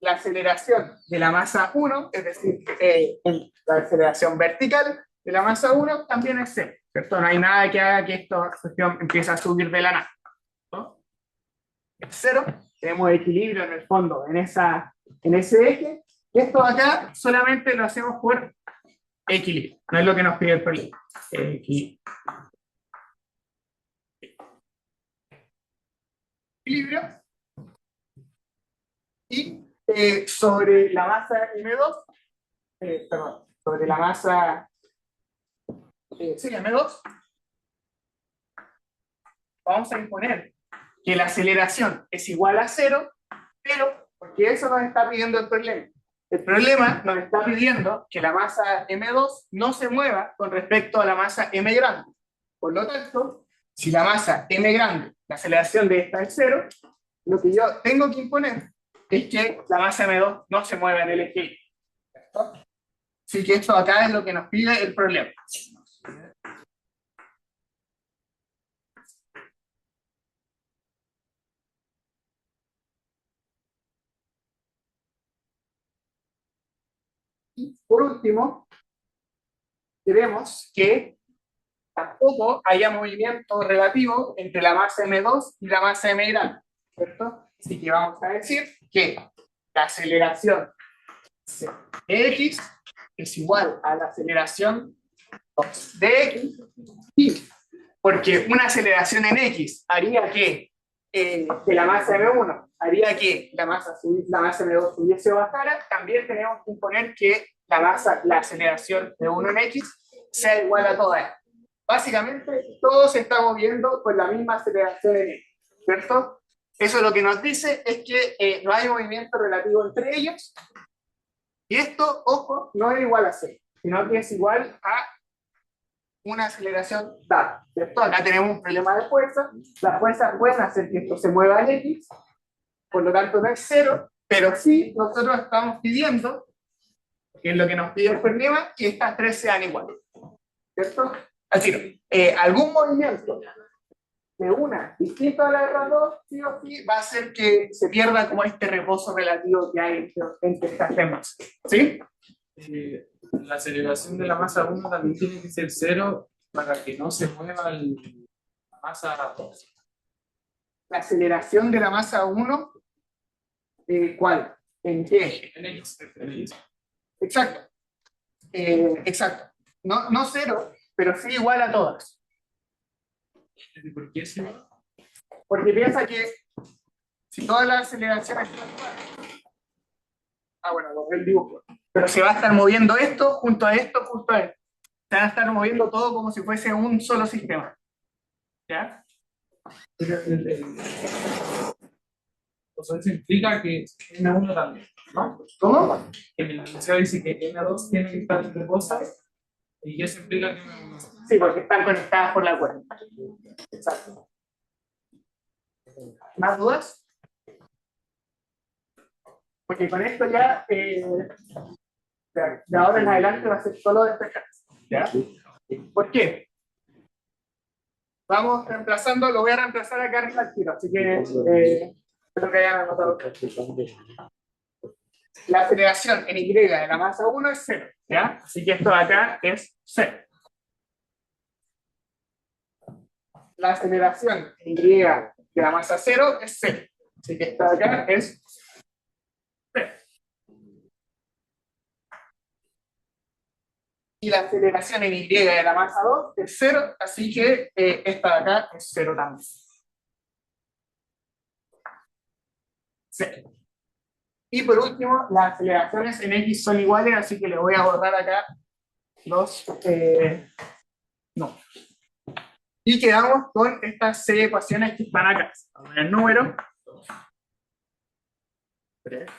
la aceleración de la masa 1, es decir, la aceleración vertical de la masa 1 también es 0, ¿cierto? No hay nada que haga que esta cuestión empiece a subir de la nada, ¿no? Es 0, tenemos equilibrio en el fondo en ese eje, y esto de acá solamente lo hacemos por equilibrio, no es lo que nos pide el problema. Equilibrio. Y sobre la masa M2, perdón, sobre la masa sí, M2, vamos a imponer que la aceleración es igual a 0, pero porque eso nos está pidiendo el problema. El problema nos está pidiendo que la masa M2 no se mueva con respecto a la masa M grande. Por lo tanto, si la masa M grande, la aceleración de esta es 0, lo que yo tengo que imponer es que la masa M2 no se mueva en el eje. Así que esto acá es lo que nos pide el problema. Y por último, queremos que tampoco haya movimiento relativo entre la masa M2 y la masa M grande, ¿cierto? Así que vamos a decir que la aceleración de X es igual a la aceleración de X, y porque una aceleración en X haría que la masa M1 haría que la masa M2 subiese o bajara, también tenemos que imponer que la aceleración de 1 en X sea igual a toda esto. Básicamente, todos se está moviendo con la misma aceleración en X, ¿cierto? Eso lo que nos dice es que no hay movimiento relativo entre ellos, y esto, ojo, no es igual a 0, sino que es igual a una aceleración dada, ¿cierto? Acá tenemos un problema de fuerza, las fuerzas pueden hacer que esto se mueva en X, por lo tanto no es 0, pero sí nosotros estamos pidiendo, que es lo que nos pide el problema, que estas tres sean iguales, ¿cierto? Así, algún movimiento de una distinta a la de las dos, sí o sí, va a hacer que se pierda como este reposo relativo que hay entre estas tres masas, ¿sí? La aceleración de la masa 1 también tiene que ser 0 para que no se mueva la masa 2. La aceleración de la masa 1, ¿cuál? ¿En qué eje? En X. Exacto. Exacto. No 0, pero sí igual a todas. ¿Por qué es igual? Porque piensa que si todas las aceleraciones son iguales, bueno, borré el dibujo, pero se va a estar moviendo esto junto a esto, junto a esto. Se van a estar moviendo todo como si fuese un solo sistema. ¿Ya? Pero o sea, eso implica que M1 también, ¿no? ¿Cómo? Que mi enunciado dice que M2 tiene que estar en reposo y eso implica que M1. Sí, porque están conectadas por la cuerda. Exacto. ¿Más dudas? Porque con esto ya, de ahora en adelante va a ser solo despejar. ¿Ya? ¿Por qué? Vamos reemplazando, lo voy a reemplazar acá arriba al tiro, así que espero que hayan anotado. La aceleración en Y de la masa 1 es 0, ¿ya? Así que esto de acá es 0. La aceleración en Y de la masa 0 es 0. Así que esto de acá es 0. Y la aceleración en Y de la masa 2 es 0, así que esta de acá es 0 también. 0. Y por último, las aceleraciones en X son iguales, así que le voy a borrar acá los números. Y quedamos con estas 6 ecuaciones que están acá. Vamos a ver el número. 3,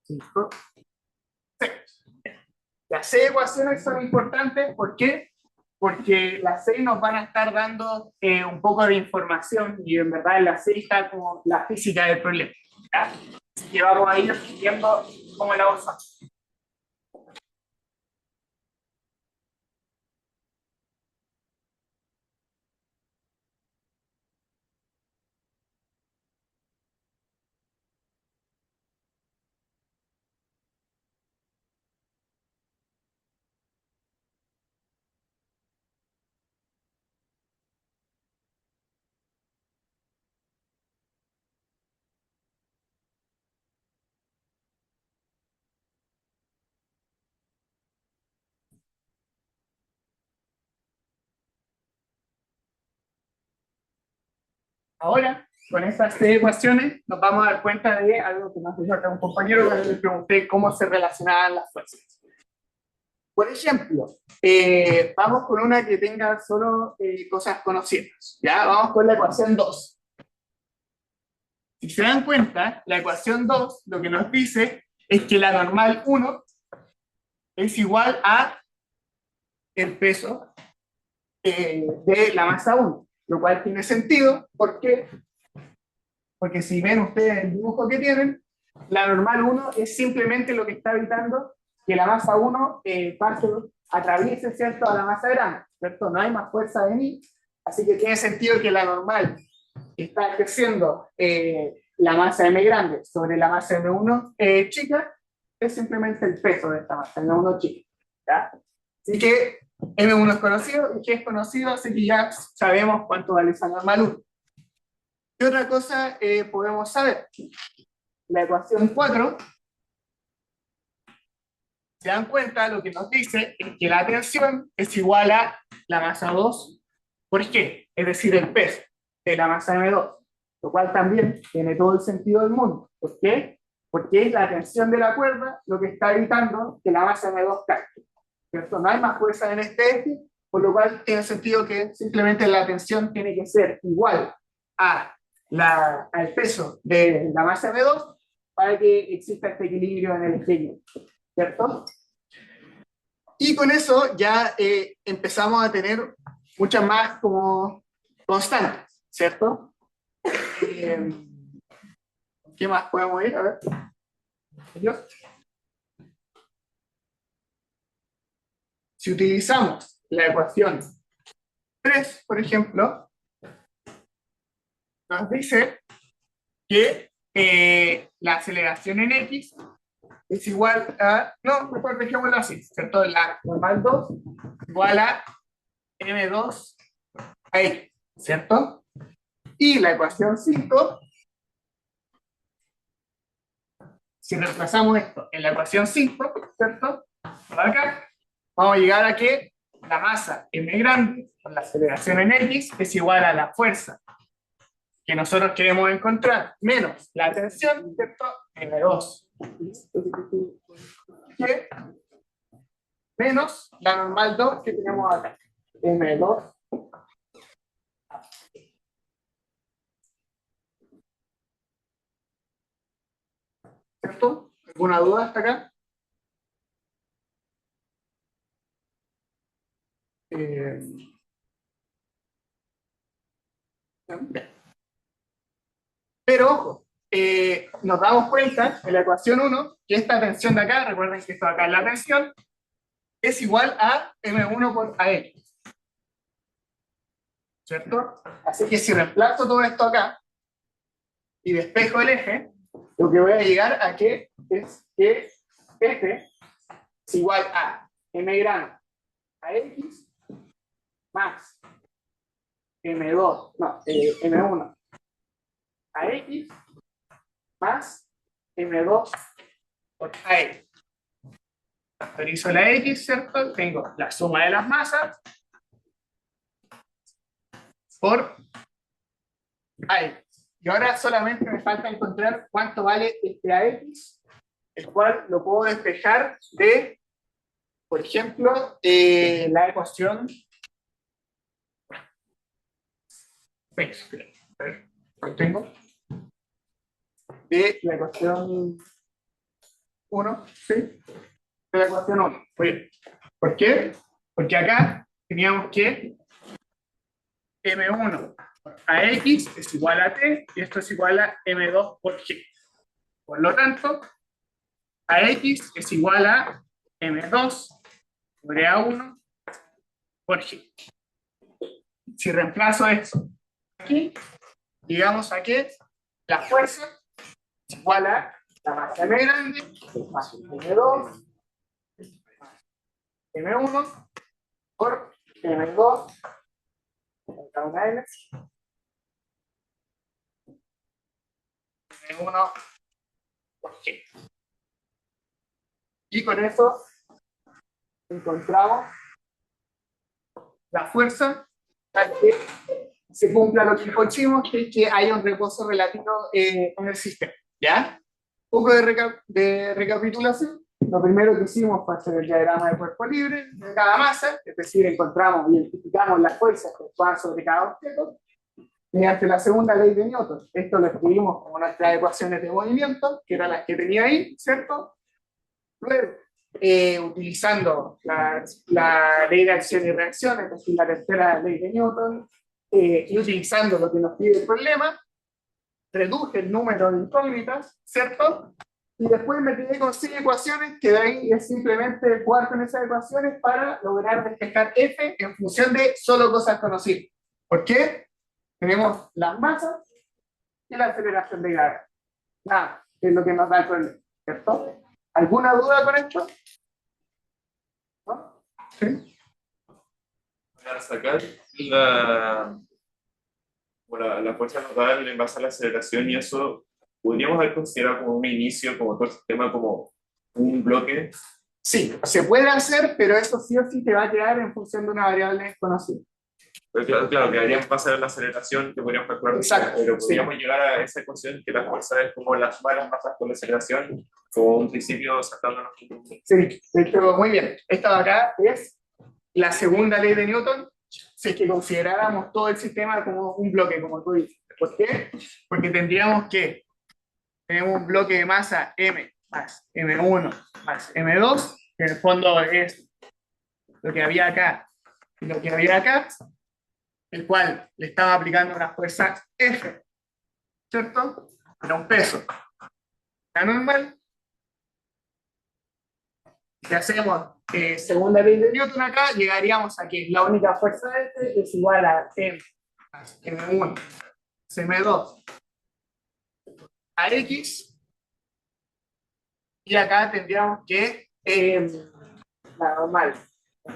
5, 6. Las 6 ecuaciones son importantes, ¿por qué? Porque las 6 nos van a estar dando un poco de información y en verdad en las 6 está como la física del problema. ¿Ya? Así que vamos a ir viendo cómo la usamos. Ahora, con estas 6 ecuaciones, nos vamos a dar cuenta de algo que nos dijo acá un compañero cuando le pregunté cómo se relacionaban las fuerzas. Por ejemplo, vamos con una que tenga solo cosas conocidas. ¿Ya? Vamos con la ecuación 2. Si se dan cuenta, la ecuación 2 lo que nos dice es que la normal 1 es igual a el peso de la masa 1, lo cual tiene sentido. ¿Por qué? Porque si ven ustedes el dibujo que tienen, la normal 1 es simplemente lo que está evitando que la masa 1 atraviese, ¿cierto?, a la masa grande, ¿cierto? No hay más fuerza de mí, así que tiene sentido que la normal está ejerciendo la masa m grande sobre la masa m1 chica, es simplemente el peso de esta masa m1 chica, ¿ya? Así que m1 es conocido, y que es conocido, así que ya sabemos cuánto vale esa normal 1. ¿Qué otra cosa podemos saber? La ecuación 4, se dan cuenta, lo que nos dice es que la tensión es igual a la masa 2 por G, es decir, el peso de la masa M2, lo cual también tiene todo el sentido del mundo. ¿Por qué? Porque es la tensión de la cuerda lo que está evitando que la masa M2 caiga, ¿cierto? No hay más fuerza en este eje, por lo cual tiene sentido que simplemente la tensión tiene que ser igual al peso de la masa M2 para que exista este equilibrio en el eje, ¿cierto? Y con eso ya empezamos a tener muchas más como constantes, ¿cierto? ¿Qué más podemos ir? A ver. Si utilizamos la ecuación 3, por ejemplo, nos dice que la aceleración en X es igual a, no, mejor dejémoslo así, ¿cierto? La normal 2 igual a m2 a x, ¿cierto? Y la ecuación 5, si reemplazamos esto en la ecuación 5, ¿cierto? Por acá, vamos a llegar a que la masa m grande, con la aceleración en x, es igual a la fuerza que nosotros queremos encontrar, menos la tensión, ¿cierto? m2. Que menos la normal 2 que tenemos acá, m2. ¿Cierto? ¿Alguna duda hasta acá? Pero ojo, nos damos cuenta en la ecuación 1 que esta tensión de acá, recuerden que esto de acá es la tensión, es igual a m1 por AX, ¿cierto? Así que si reemplazo todo esto acá y despejo el eje, lo que voy a llegar a que es que este es igual a m grande a x más m2, no, m1 a x más m2 por a. Factorizo la x, ¿cierto? Tengo la suma de las masas por ax. Y ahora solamente me falta encontrar cuánto vale este ax, el cual lo puedo despejar de Por ejemplo, la ecuación 6, a ver, lo tengo, de la ecuación 1, ¿sí? De la ecuación 1. Muy bien. ¿Por qué? Porque acá teníamos que M1 a X es igual a T y esto es igual a M2 por G. Por lo tanto, a X es igual a M2 sobre A1 por G. Si reemplazo eso aquí, digamos a que la fuerza es igual a la masa M grande más M2 más M1 por M2 contra una N M1 por G. Y con eso encontramos la fuerza para que se cumpla lo que pusimos, que es que haya un reposo relativo en el sistema. ¿Ya? Un poco de recapitulación. Lo primero que hicimos fue hacer el diagrama de cuerpo libre de cada masa, es decir, encontramos y identificamos las fuerzas que actúan sobre cada objeto mediante la segunda ley de Newton. Esto lo escribimos como nuestras ecuaciones de movimiento, que eran las que tenía ahí, ¿cierto? Luego, utilizando la ley de acción y reacción, es decir, la tercera ley de Newton, y utilizando lo que nos pide el problema, reduje el número de incógnitas, ¿cierto? Y después me quedé con 6 ecuaciones, que de ahí es simplemente jugar con esas ecuaciones para lograr despejar F en función de solo cosas conocidas. ¿Por qué? Tenemos las masas y la aceleración de gravedad. Nada, que es lo que nos da el problema, ¿cierto? ¿Alguna duda con esto? ¿No? ¿Sí? Para sacar la fuerza nodal en base a la aceleración y eso, podríamos haber considerado como un inicio, como todo el sistema, como un bloque. Sí, se puede hacer, pero eso sí o sí te va a quedar en función de una variable desconocida. Pero claro, quedaría en base a la aceleración que podríamos calcular, Exacto, pero sí. podríamos llegar a esa ecuación que la fuerza es como la suma de las masas con la aceleración, como un principio sacándonos. Sí, de hecho, muy bien. Esta de acá es la segunda ley de Newton, si es que consideráramos todo el sistema como un bloque, como tú dices. ¿Por qué? Porque tendríamos que tener un bloque de masa M más M1 más M2, que en el fondo es lo que había acá y lo que había acá, el cual le estaba aplicando una fuerza F, ¿cierto? Era un peso. La normal. Si hacemos segunda ley de Newton acá, llegaríamos a que la única fuerza de este es igual a M más M1 más M2 a X, y acá tendríamos que la normal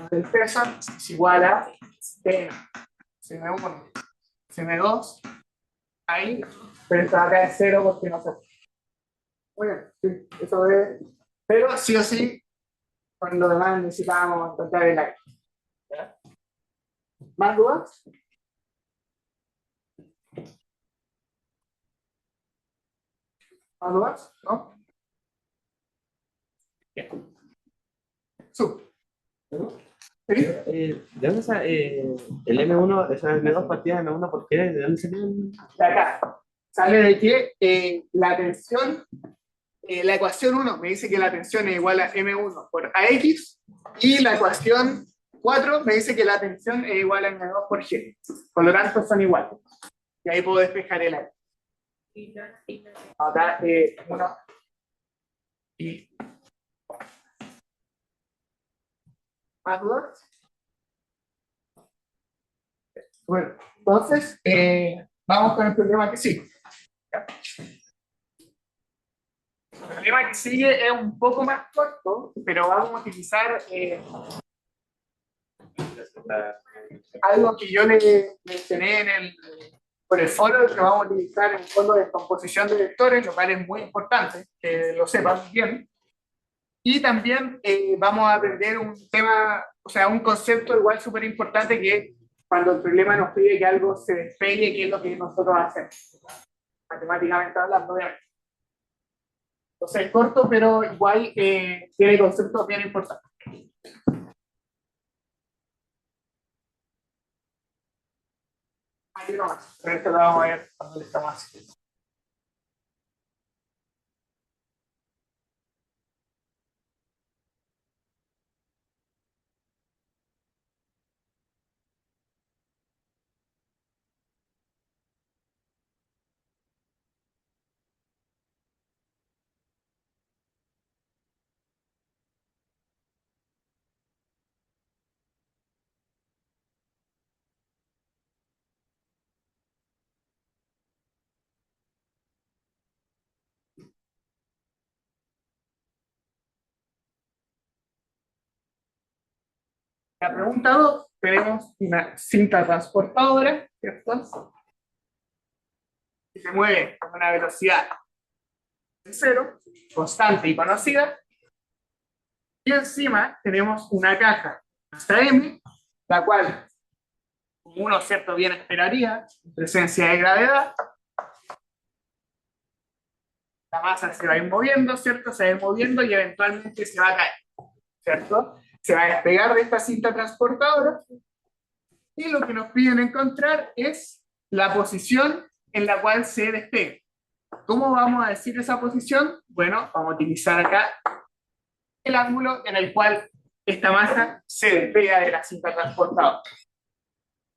del peso es igual a M, M1, M2, ahí, pero esto acá es 0 porque no se. Muy bien, sí, eso es, pero sí o sí, con lo demás necesitábamos encontrar el aire. ¿Ya? ¿Más dudas? ¿Más dudas? ¿No? Bien. Sub. ¿Sí? ¿De dónde sale el M1, esa M2 partida de M1? ¿Por qué? ¿De dónde salió? De acá. Sale de que la tensión, la ecuación 1 me dice que la tensión es igual a M1 por AX, y la ecuación 4 me dice que la tensión es igual a M2 por G. Por lo tanto, son iguales. Y ahí puedo despejar el aire. Acá, 1 y. ¿Más dudas? Bueno, entonces, vamos con el problema que sigue. ¿Ya? El problema que sigue es un poco más corto, pero vamos a utilizar algo que yo le mencioné por el foro, que vamos a utilizar en fondo de descomposición de vectores, lo cual es muy importante que lo sepan bien. Y también vamos a aprender un tema, o sea, un concepto igual súper importante, que es cuando el problema nos pide que algo se despegue, qué es lo que nosotros hacemos. Matemáticamente hablando, obviamente. Entonces es corto, pero igual tiene conceptos bien importantes. Aquí nomás, pero esto lo vamos a ver cuando le estamos haciendo. La pregunta 2, tenemos una cinta transportadora, ¿cierto? Que se mueve a una velocidad de cero, constante y conocida, y encima tenemos una caja masa M, la cual, como uno cierto bien esperaría, en presencia de gravedad, la masa se va a ir moviendo, ¿cierto? Se va a ir moviendo y eventualmente se va a caer, ¿cierto? Se va a despegar de esta cinta transportadora y lo que nos piden encontrar es la posición en la cual se despega. ¿Cómo vamos a decir esa posición? Bueno, vamos a utilizar acá el ángulo en el cual esta masa se despega de la cinta transportadora.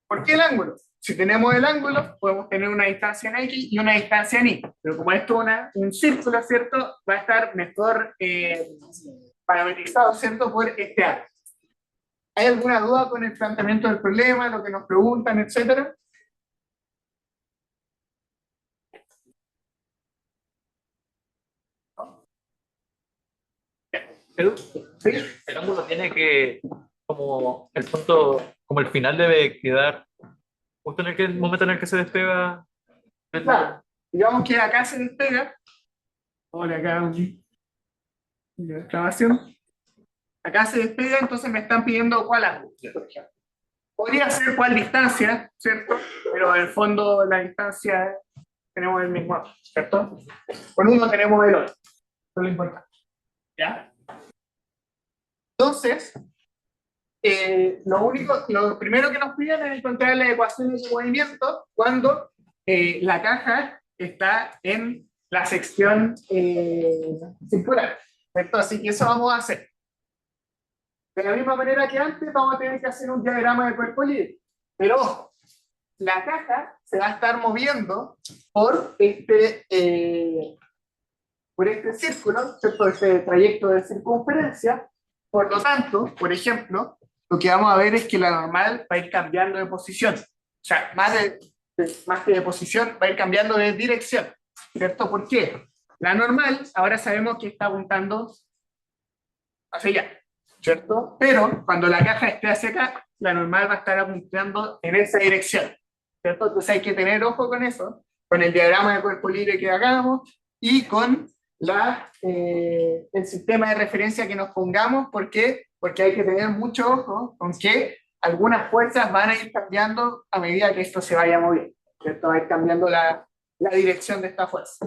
¿Por qué el ángulo? Si tenemos el ángulo, podemos tener una distancia en X y una distancia en Y. Pero como esto es un círculo, ¿cierto? Va a estar mejor parametrizado, ¿cierto? Por este ángulo. ¿Hay alguna duda con el planteamiento del problema, lo que nos preguntan, etcétera? Edu, ¿Sí? el ángulo tiene que, como el punto, como el final debe quedar justo en el momento en el que se despega. Claro. Digamos que acá se despega. Ahora acá una exclamación. Acá se despega, entonces me están pidiendo cuál ángulo, por ejemplo. Podría ser cuál distancia, ¿cierto? Pero en el fondo la distancia tenemos el mismo, ¿cierto? Con uno tenemos el otro. Eso es lo importante. ¿Ya? Entonces, lo primero que nos piden es encontrar las ecuaciones de movimiento cuando la caja está en la sección circular, ¿cierto? Así que eso vamos a hacer. De la misma manera que antes, vamos a tener que hacer un diagrama de cuerpo libre. Pero ojo, la caja se va a estar moviendo por este círculo, ¿cierto? Este trayecto de circunferencia. Por lo tanto, por ejemplo, lo que vamos a ver es que la normal va a ir cambiando de posición. O sea, más que de posición, va a ir cambiando de dirección, ¿cierto? ¿Por qué? La normal, ahora sabemos que está apuntando hacia allá, ¿cierto? Pero cuando la caja esté hacia acá, la normal va a estar apuntando en esa dirección, ¿cierto? Entonces hay que tener ojo con eso, con el diagrama de cuerpo libre que hagamos y con el sistema de referencia que nos pongamos. ¿Por qué? Porque hay que tener mucho ojo con que algunas fuerzas van a ir cambiando a medida que esto se vaya moviendo, ¿cierto? Va a ir cambiando la dirección de esta fuerza.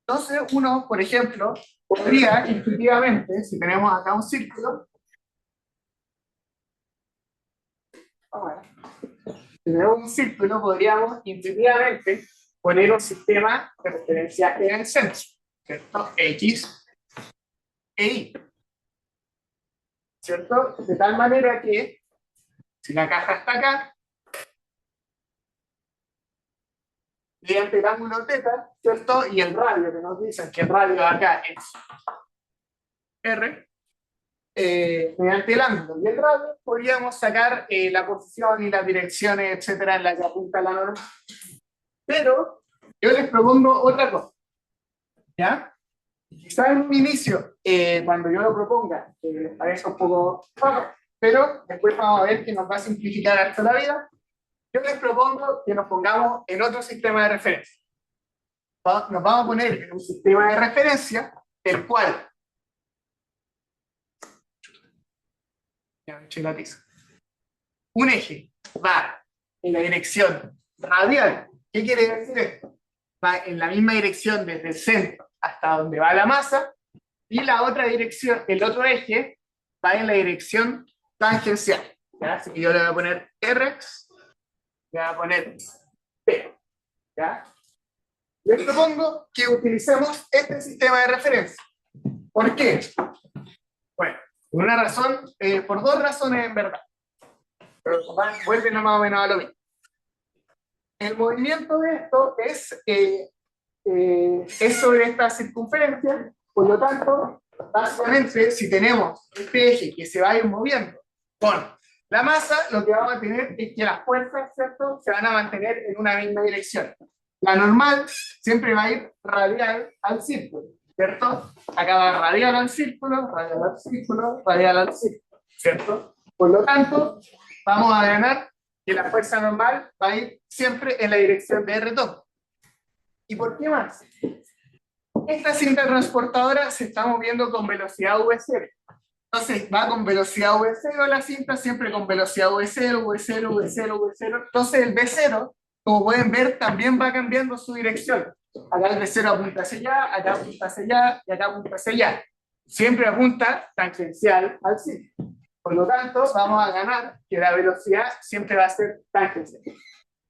Entonces uno, por ejemplo, podría intuitivamente, si tenemos acá un círculo, si tenemos un círculo, podríamos intuitivamente poner un sistema de referencia en el centro, ¿cierto? X e Y, ¿cierto? De tal manera que, si la caja está acá, mediante el ángulo θ, ¿cierto? Y el radio, que nos dicen que el radio de acá es R, mediante el ángulo y el radio, podríamos sacar la posición y las direcciones, etcétera, en la que apunta la norma. Pero yo les propongo otra cosa, ¿ya? Quizás en un inicio, cuando yo lo proponga, les parece un poco raro, pero después vamos a ver que nos va a simplificar hasta la vida. Yo les propongo que nos pongamos en otro sistema de referencia. Nos vamos a poner en un sistema de referencia, el cual un eje va en la dirección radial. ¿Qué quiere decir esto? Va en la misma dirección desde el centro hasta donde va la masa, y la otra dirección, el otro eje, va en la dirección tangencial, ¿ya? Así que yo le voy a poner Rx, voy a poner P, ¿ya? Les propongo que utilicemos este sistema de referencia. ¿Por qué? Bueno, por una razón, por dos razones en verdad. Pero vuelven más o menos a lo mismo. El movimiento de esto es sobre esta circunferencia, por lo tanto, básicamente, si tenemos este eje que se va a ir moviendo con la masa, lo que vamos a tener es que las fuerzas, ¿cierto?, se van a mantener en una misma dirección. La normal siempre va a ir radial al círculo, ¿cierto? Acá va radial al círculo, radial al círculo, radial al círculo, ¿cierto? Por lo tanto, vamos a ganar que la fuerza normal va a ir siempre en la dirección de R top. ¿Y por qué más? Esta cinta transportadora se está moviendo con velocidad V0. Entonces va con velocidad V0 la cinta, siempre con velocidad V0, V0, V0, V0. Entonces el V0, como pueden ver, también va cambiando su dirección. Acá el V0 apunta hacia allá, acá apunta hacia allá y acá apunta hacia allá. Siempre apunta tangencial al círculo. Por lo tanto, vamos a ganar que la velocidad siempre va a ser tangencial,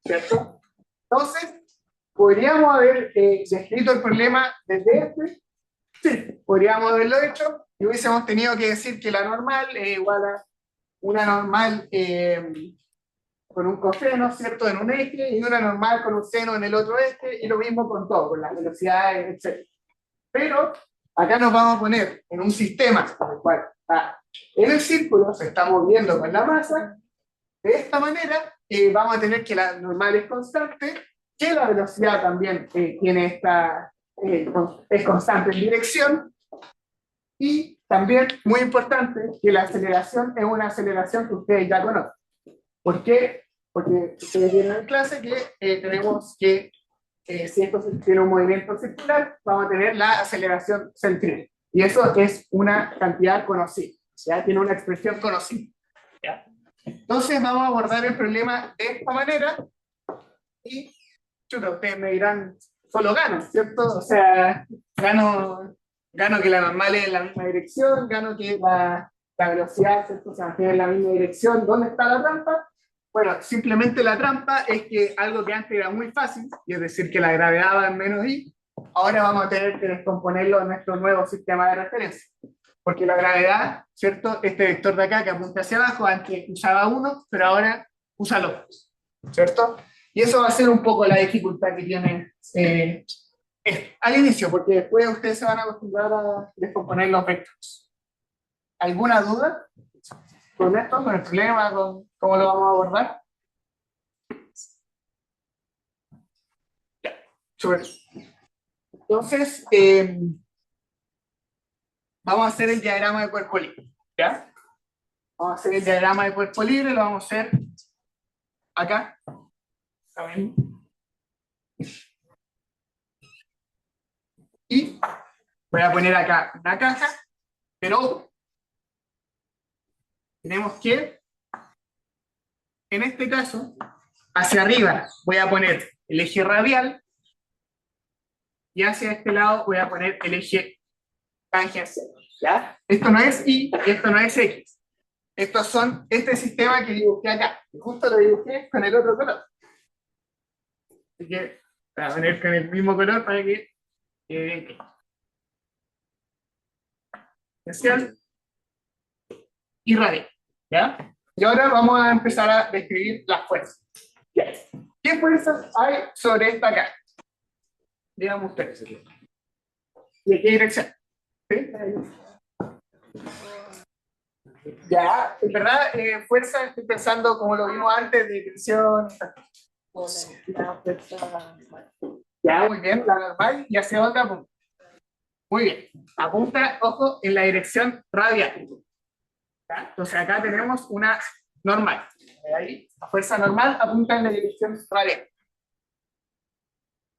¿cierto? Entonces, ¿podríamos haber descrito el problema desde este? Sí, podríamos haberlo hecho y hubiésemos tenido que decir que la normal es igual a una normal con un coseno, ¿cierto?, en un eje, y una normal con un seno en el otro eje, y lo mismo con todo, con las velocidades, etc. Pero acá nos vamos a poner en un sistema en el cual en el círculo se está moviendo con la masa, de esta manera vamos a tener que la normal es constante, que la velocidad también tiene es constante en dirección, y también, muy importante, que la aceleración es una aceleración que ustedes ya conocen. ¿Por qué? Porque ustedes vieron en clase que tenemos que, si esto tiene un movimiento circular, vamos a tener la aceleración centrífuga. Y eso es una cantidad conocida, ¿ya? Tiene una expresión conocida, ¿ya? Entonces vamos a abordar el problema de esta manera, y chuta, ustedes me dirán, solo gano, ¿cierto? O sea, gano que la normal es en la misma dirección, gano que la velocidad, ¿cierto?, se mantiene en la misma dirección. ¿Dónde está la trampa? Bueno, simplemente la trampa es que algo que antes era muy fácil, y es decir, que la gravedad va en menos i, ahora vamos a tener que descomponerlo en nuestro nuevo sistema de referencia. Porque la gravedad, ¿cierto?, este vector de acá que apunta hacia abajo, antes usaba 1, pero ahora usa los dos, ¿cierto? Y eso va a ser un poco la dificultad que tiene al inicio, porque después ustedes se van a acostumbrar a descomponer los vectores. ¿Alguna duda con esto, con el problema, con cómo lo vamos a abordar? Ya, súper. Entonces, vamos a hacer el diagrama de cuerpo libre, ¿ya? Vamos a hacer el diagrama de cuerpo libre, lo vamos a hacer acá. ¿Saben? Y voy a poner acá una caja, pero tenemos que, en este caso, hacia arriba voy a poner el eje radial, y hacia este lado voy a poner el eje tangencial, ¿ya? Esto no es y esto no es x. Estos son este sistema que dibujé acá, y justo lo dibujé con el otro color. Así que voy a poner con el mismo color para que tangencial y radial, ¿ya? Y ahora vamos a empezar a describir las fuerzas. ¿Ya? ¿Qué fuerzas hay sobre esta caja? Díganme ustedes. ¿Y de qué dirección? ¿Sí? Ya, en verdad, fuerza, estoy pensando como lo vimos antes, de dirección. Ya, muy bien, la normal, y hacia dónde apunta. Muy bien, apunta, ojo, en la dirección radial. ¿Ya? Entonces acá tenemos una normal. Ahí, la fuerza normal apunta en la dirección radial.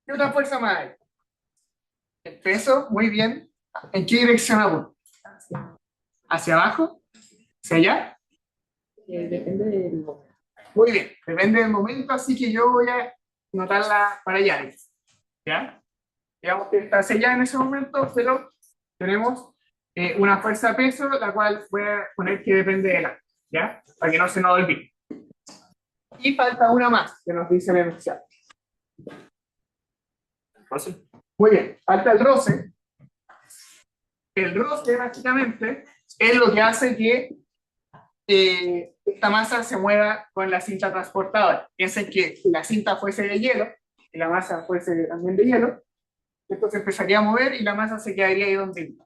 ¿Qué otra fuerza más hay? El peso, muy bien. ¿En qué dirección apunta? ¿Hacia abajo? ¿Hacia allá? Depende del momento. Muy bien, depende del momento, así que yo voy a anotarla para allá. ¿Ya? Digamos que está hacia allá en ese momento, pero tenemos una fuerza peso, la cual voy a poner que depende de la, ¿ya? Para que no se nos olvide. Y falta una más, que nos dice el enunciado. Fácil. Muy bien, falta el roce. El roce, básicamente, es lo que hace que esta masa se mueva con la cinta transportadora. Piensen que si la cinta fuese de hielo, y la masa fuese también de hielo, esto se empezaría a mover y la masa se quedaría ahí donde está.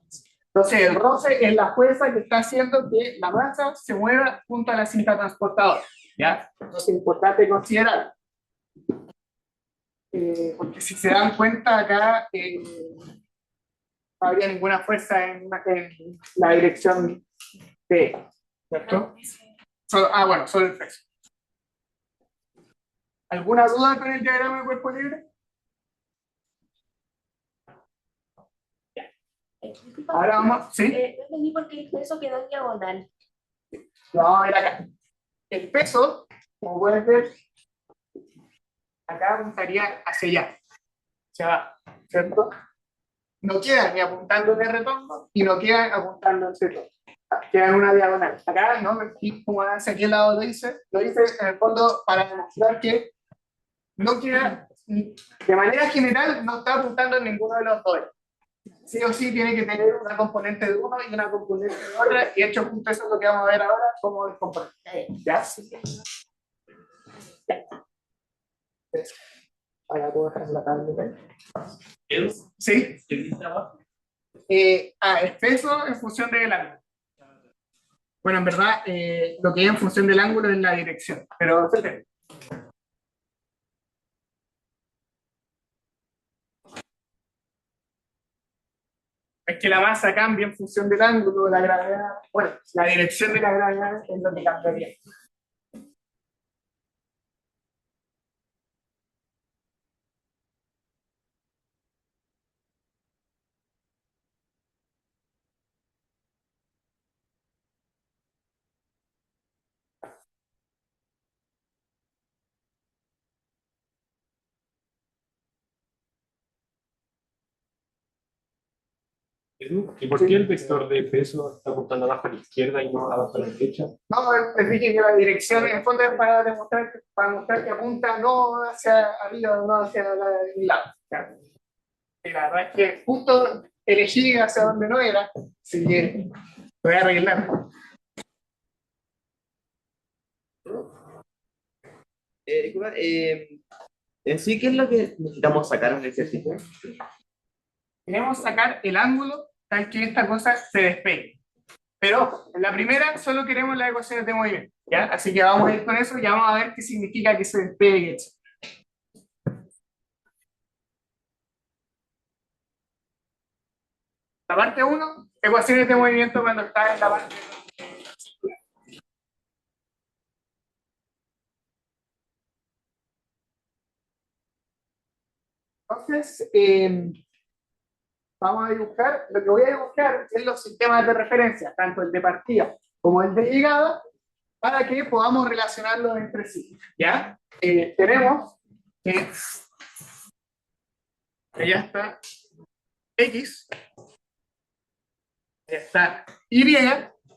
Entonces, el roce es la fuerza que está haciendo que la masa se mueva junto a la cinta transportadora. ¿Ya? Entonces, es importante considerar. Porque si se dan cuenta acá, no habría ninguna fuerza en la dirección de, ¿cierto? Bueno, solo el peso. ¿Alguna duda con el diagrama de cuerpo libre? Ahora vamos, ¿sí? No entendí por qué el peso quedó en diagonal. No, era acá. El peso, como pueden ver, acá apuntaría hacia allá, hacia abajo, ¿cierto? No queda ni apuntando en el retorno y no queda apuntando en el retorno. Queda en una diagonal. Acá, ¿no? Aquí, como hacia aquel lado lo hice en el fondo para demostrar que no queda, de manera general, no está apuntando en ninguno de los dos. Sí o sí tiene que tener una componente de uno y una componente de otra, y hecho justo eso es lo que vamos a ver ahora, cómo descomponer. ¿Ya? Ahora puedo dejar la tablet. ¿Sí? Es peso en función del ángulo. Bueno, en verdad, lo que es en función del ángulo es la dirección, pero es que la masa cambia en función del ángulo, de la gravedad. Bueno, la dirección de la gravedad es lo que cambiaría. Edu, ¿y por qué el vector de peso está apuntando abajo a la izquierda y no abajo a la derecha? No, les dije que la dirección en el fondo es para mostrar que apunta no hacia arriba, no hacia el lado. ¿Ya? Y la verdad es que justo elegí hacia donde no era, así que lo voy a arreglar. Disculpa, en sí, ¿qué es lo que necesitamos sacar en el ejercicio? Queremos sacar el ángulo tal que esta cosa se despegue. Pero en la primera solo queremos las ecuaciones de movimiento, ¿ya? Así que vamos a ir con eso y vamos a ver qué significa que se despegue. La parte 1, ecuaciones de movimiento cuando está en la parte. Entonces, vamos a dibujar, lo que voy a dibujar es los sistemas de referencia, tanto el de partida como el de llegada, para que podamos relacionarlos entre sí. ¿Ya? Tenemos que ya está X, ya está Y,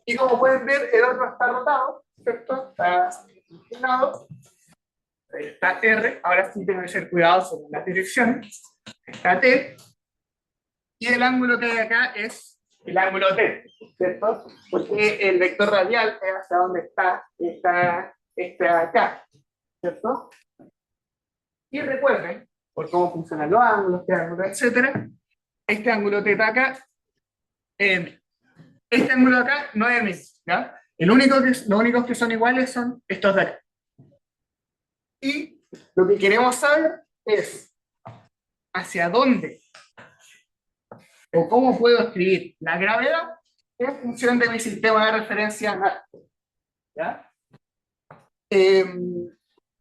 y como pueden ver, el otro está rotado, ¿cierto? Está inclinado. Ahí está R, ahora sí tengo que ser cuidadoso con las direcciones. Está T, y el ángulo que hay acá es el ángulo T, ¿cierto? Porque el vector radial es hacia donde está acá, ¿cierto? Y recuerden, por cómo funcionan los ángulos, etcétera, este ángulo θ acá es M. Este ángulo de acá no es M, ¿ya? Los únicos que son iguales son estos de acá. Y lo que queremos saber es hacia dónde o cómo puedo escribir la gravedad en función de mi sistema de referencia NAT. ¿Ya?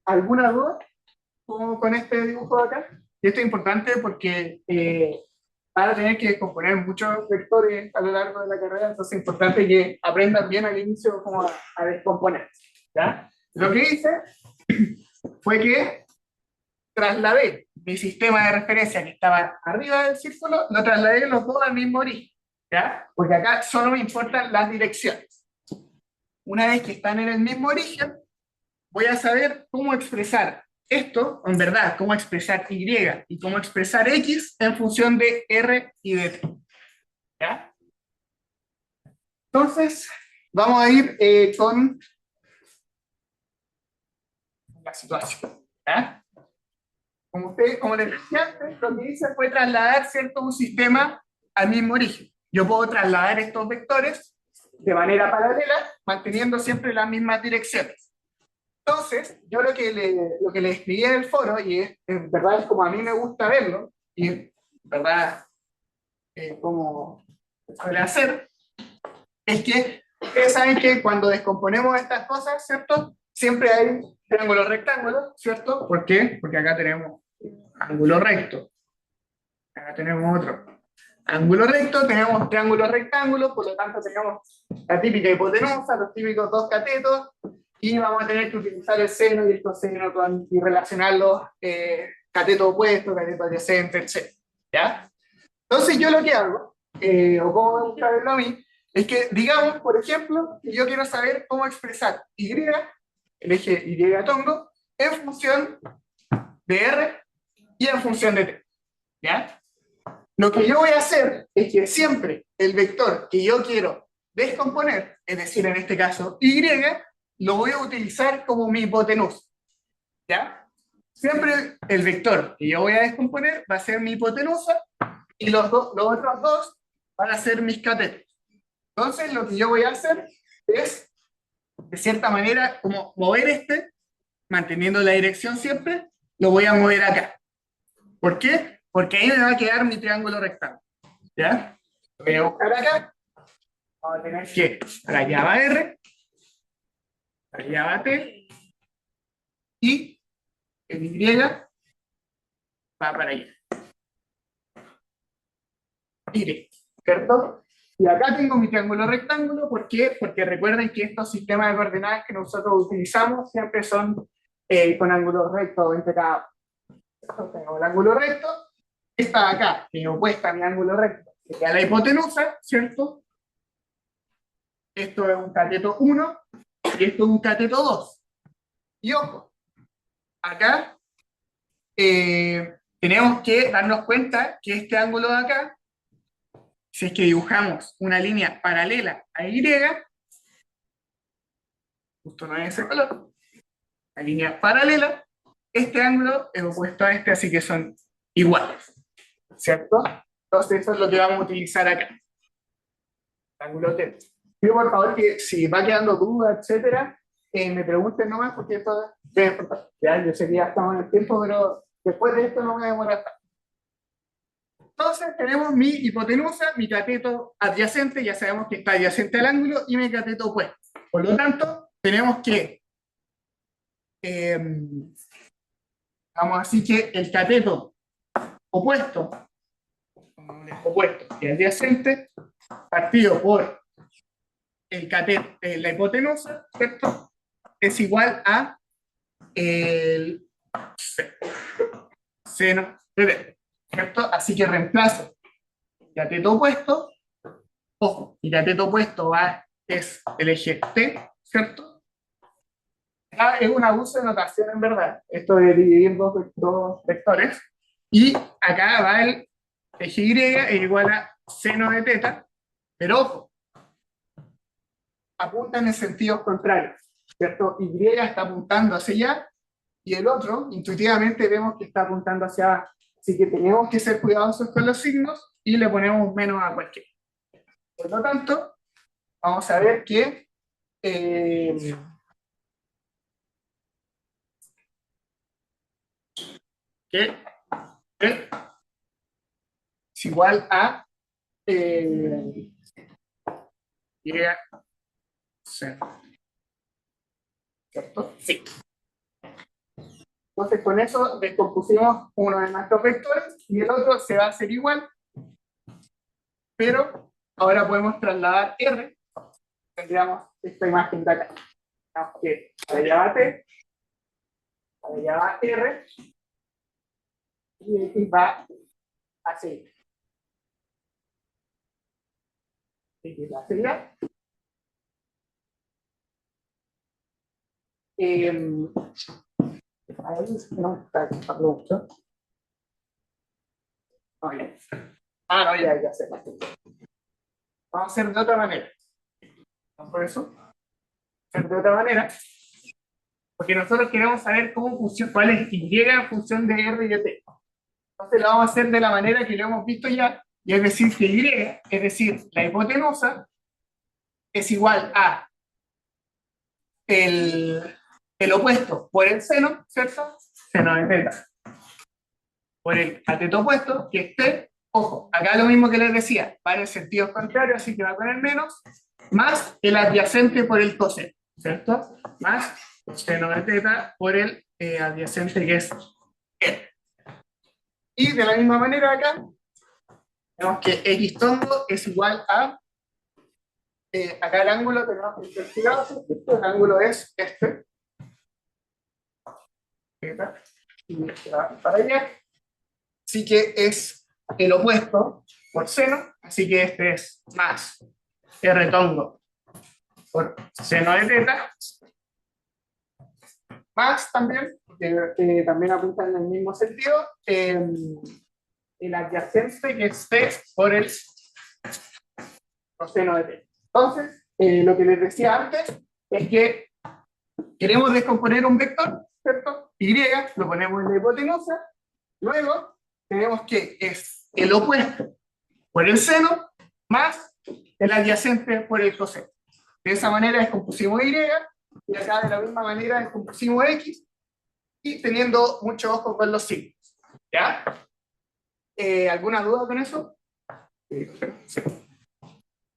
¿Alguna duda con este dibujo de acá? Y esto es importante porque van a tener que descomponer muchos vectores a lo largo de la carrera, entonces es importante que aprendan bien al inicio cómo a descomponer. ¿Ya? Lo que hice fue que trasladé mi sistema de referencia que estaba arriba del círculo, lo trasladé los dos al mismo origen, ¿ya? Porque acá solo me importan las direcciones. Una vez que están en el mismo origen, voy a saber cómo expresar esto, en verdad, cómo expresar Y y cómo expresar X en función de R y de T. ¿Ya? Entonces, vamos a ir con la situación. ¿Ya? Como les decía antes, lo que hice fue trasladar cierto un sistema al mismo origen. Yo puedo trasladar estos vectores de manera paralela, manteniendo siempre las mismas direcciones. Entonces, yo lo que le escribí en el foro, y en verdad es como a mí me gusta verlo, y en verdad como suele hacer, es que ustedes saben que cuando descomponemos estas cosas, ¿cierto? Siempre hay triángulos rectángulos, ¿cierto? ¿Por qué? Porque acá tenemos ángulo recto, acá tenemos otro ángulo recto, tenemos triángulo rectángulo, por lo tanto tenemos la típica hipotenusa, los típicos dos catetos, y vamos a tener que utilizar el seno y el coseno y relacionarlos cateto opuesto, cateto adyacente, etc. ¿Ya? Entonces yo lo que hago, o cómo me gusta verlo a mí, es que digamos, por ejemplo, que yo quiero saber cómo expresar Y, el eje Y tongo, en función de R y en función de T. ¿Ya? Lo que yo voy a hacer es que siempre el vector que yo quiero descomponer, es decir, en este caso Y, lo voy a utilizar como mi hipotenusa. ¿Ya? Siempre el vector que yo voy a descomponer va a ser mi hipotenusa y los otros dos van a ser mis catetos. Entonces lo que yo voy a hacer es, de cierta manera, como mover manteniendo la dirección siempre, lo voy a mover acá. ¿Por qué? Porque ahí me va a quedar mi triángulo rectángulo. ¿Ya? Lo voy a buscar acá. Vamos a tener que, para allá va R, para allá va T, y el Y va para allá. Mire, ¿cierto? Y acá tengo mi triángulo rectángulo, ¿por qué? Porque recuerden que estos sistemas de coordenadas que nosotros utilizamos siempre son con ángulos rectos entre cada uno. Tengo el ángulo recto, esta de acá, que es opuesta a mi ángulo recto, que queda la hipotenusa, ¿cierto? Esto es un cateto 1 y esto es un cateto 2. Y ojo, acá tenemos que darnos cuenta que este ángulo de acá, si es que dibujamos una línea paralela a Y, justo no es ese color, la línea paralela, este ángulo es opuesto a este, así que son iguales, ¿cierto? Entonces eso es lo que vamos a utilizar acá, el ángulo T. Pido por favor que si va quedando duda, etcétera, me pregunten nomás, porque esto es importante. Ya, yo sé que ya estamos en el tiempo, pero después de esto no me voy a demorar tanto. Entonces tenemos mi hipotenusa, mi cateto adyacente, ya sabemos que está adyacente al ángulo, y mi cateto opuesto. Por lo tanto, tenemos que, vamos así que el cateto opuesto, y adyacente, partido por el cateto, la hipotenusa, ¿cierto? Es igual a el seno de t, ¿cierto? Así que reemplazo el cateto opuesto, ojo, el cateto opuesto es el eje T, ¿cierto? Acá es un abuso de notación en verdad, esto de dividir dos vectores, y acá va el eje Y es igual a seno de teta, pero ojo, apuntan en sentidos contrarios, ¿cierto? Y está apuntando hacia allá, y el otro, intuitivamente vemos que está apuntando hacia abajo. Así que tenemos que ser cuidadosos con los signos y le ponemos menos a cualquiera. Por lo tanto, vamos a ver que que es igual a y, ¿cierto? Sí. Entonces con eso descompusimos uno de nuestros vectores y el otro se va a hacer igual, pero ahora podemos trasladar R, tendríamos esta imagen de acá. Que para allá va T, para allá va R, y aquí va así. Y la sería Ahí no está ocupando mucho. Oye. No, ya sé. Vamos a hacer de otra manera. Por eso, hacer de otra manera. Porque nosotros queremos saber cómo funciona, cuál es Y en función de R y de T. Entonces lo vamos a hacer de la manera que lo hemos visto ya, y es decir, que Y, es decir, la hipotenusa, es igual a el opuesto por el seno, ¿cierto? Seno de teta. Por el cateto opuesto, que es T. Ojo, acá lo mismo que les decía, va en el sentido contrario, así que va con el menos, más el adyacente por el coseno, ¿cierto? Más seno de teta por el adyacente que es R. Y de la misma manera acá, tenemos que X tondo es igual a, acá el ángulo tenemos que investigado, ¿cierto? El ángulo es este. Teta, y este va para allá. Así que es el opuesto por seno, así que este es más R tondo por seno de teta, más también, que también apunta en el mismo sentido, el adyacente que es T por el coseno de T. Entonces, lo que les decía antes es que queremos descomponer un vector, ¿cierto? Y, lo ponemos en la hipotenusa, luego tenemos que es el opuesto por el seno más el adyacente por el coseno. De esa manera descompusimos Y, y acá de la misma manera descompusimos X, y teniendo mucho ojo con los signos. ¿Ya? ¿Alguna duda con eso? Sí.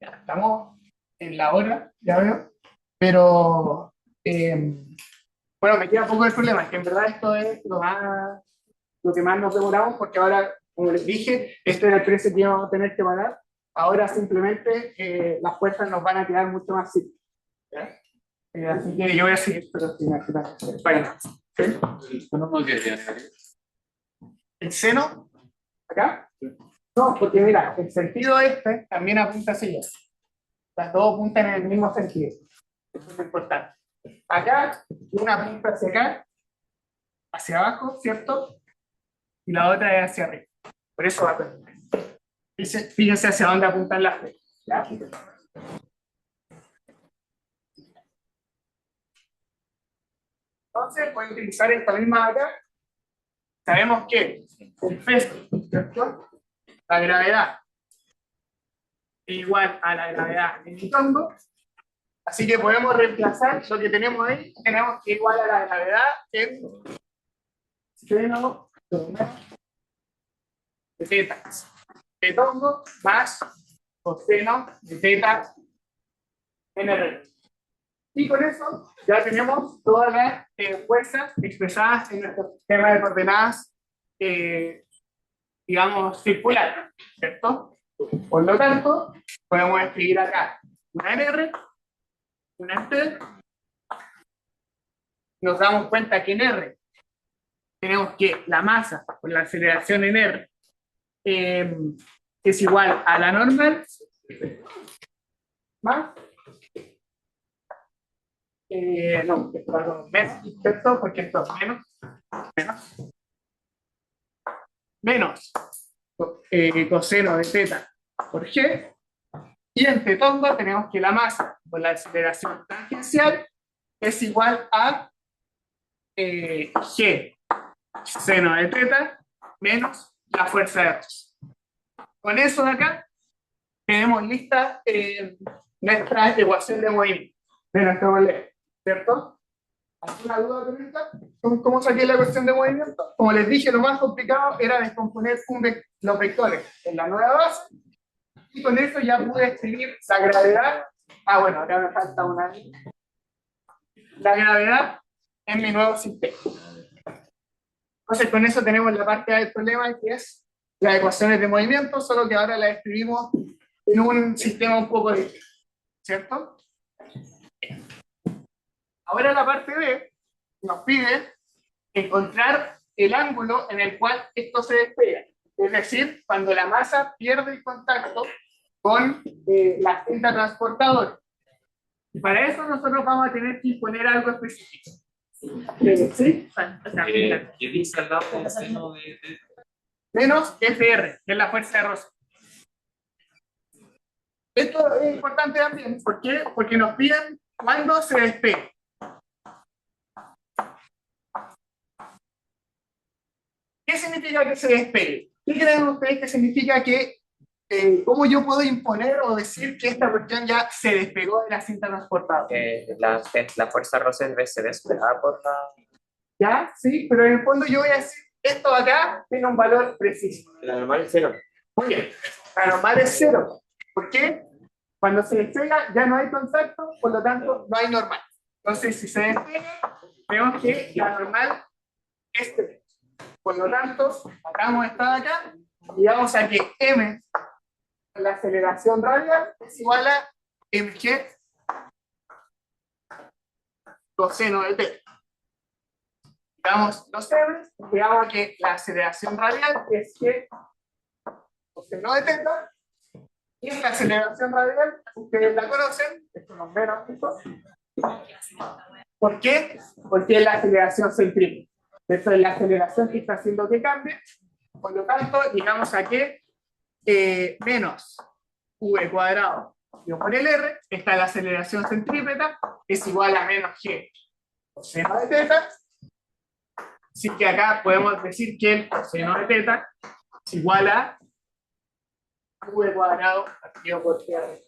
Ya, estamos en la hora, ya veo, pero bueno, me queda poco el problema, es que en verdad esto es lo que más nos demoramos, porque ahora, como les dije, este era el precio que íbamos a tener que pagar, ahora simplemente las fuerzas nos van a quedar mucho más simples. Así que yo voy a seguir, pero sin bueno, ¿sí? ¿El seno? ¿Acá? No, porque mira, el sentido este también apunta hacia allá. Las dos apuntan en el mismo sentido. Eso es importante. Acá, una apunta hacia acá, hacia abajo, ¿cierto? Y la otra es hacia arriba. Por eso va a apuntar. Fíjense hacia dónde apuntan las flechas. ¿Ya? Entonces, voy a utilizar esta misma de acá. Sabemos que el peso, ¿cierto? La gravedad es igual a la gravedad en el tondo. Así que podemos reemplazar lo que tenemos ahí. Tenemos que igual a la gravedad en seno de teta de tondo más coseno de teta en R. Y con eso ya tenemos todas las fuerzas expresadas en nuestro sistema de coordenadas, digamos, circular, ¿cierto? Por lo tanto, podemos escribir acá una en R, una en T. Nos damos cuenta que en R tenemos que la masa por la aceleración en R es igual a la normal más no, esto es menos, ¿cierto? Porque esto es menos coseno de teta por G, y en tetongo tenemos que la masa por la aceleración tangencial es igual a G seno de teta menos la fuerza de Ross. Con eso de acá tenemos lista nuestra ecuación de movimiento de nuestro problema, ¿cierto? ¿Alguna duda con esta? ¿Cómo saqué la ecuación de movimiento? Como les dije, lo más complicado era descomponer los vectores en la nueva base, y con eso ya pude escribir la gravedad. Bueno, acá me falta una. La gravedad en mi nuevo sistema. Entonces, con eso tenemos la parte A del problema, que es las ecuaciones de movimiento, solo que ahora las escribimos en un sistema un poco distinto, ¿cierto? Ahora la parte B nos pide encontrar el ángulo en el cual esto se despega, es decir, cuando la masa pierde el contacto con la cinta transportadora. Y para eso nosotros vamos a tener que imponer algo específico. ¿Sí? ¿Qué dice al lado del seno de Menos FR, que es la fuerza de Rosen. Esto es importante también. ¿Por qué? Porque nos piden cuándo se despegue. ¿Qué significa que se despegue? ¿Qué creen ustedes que significa que, cómo yo puedo imponer o decir que esta cuestión ya se despegó de la cinta transportadora? La fuerza Rosen se ve superada por la... ¿Ya? Sí, pero en el fondo yo voy a decir, esto de acá tiene un valor preciso. La normal es cero. Muy bien, la normal es cero. ¿Por qué? Cuando se despega ya no hay contacto, por lo tanto no hay normal. Entonces, si se despega, vemos que la normal es 3. Por lo tanto, sacamos esta de acá y vamos a que m, la aceleración radial, es igual a mg coseno de t. Damos los m, digamos que la aceleración radial es g coseno de teta, y esta aceleración radial, ustedes la conocen, esto no es menos chicos. ¿Por qué? Porque es la aceleración centrípeta. Esto es la aceleración que está haciendo que cambie. Por lo tanto, llegamos a que menos v cuadrado dividido por el r, está la aceleración centrípeta, es igual a menos g coseno de teta. Así que acá podemos decir que el coseno de teta es igual a v cuadrado dividido por r.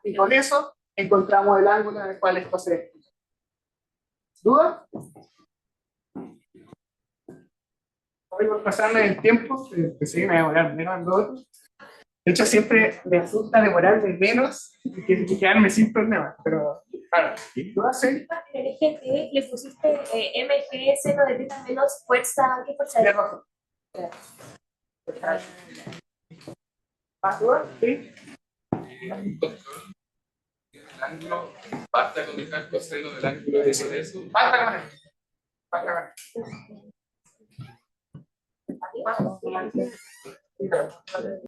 Y con eso encontramos el ángulo en el cual esto se despliega. ¿Duda? Voy a pasarme el tiempo, pensé que me iba a demorar menos en lo otro. De hecho, siempre me asusta demorarme menos que quedarme sin problemas, pero claro, ¿dudas? ¿Sí? En el eje T le pusiste mg seno de teta menos fuerza, ¿qué fuerza De es? rojo. ¿Más dudas? Sí. el ángulo? Basta con dejar coseno del ángulo de eso. Basta con eso. Basta con eso.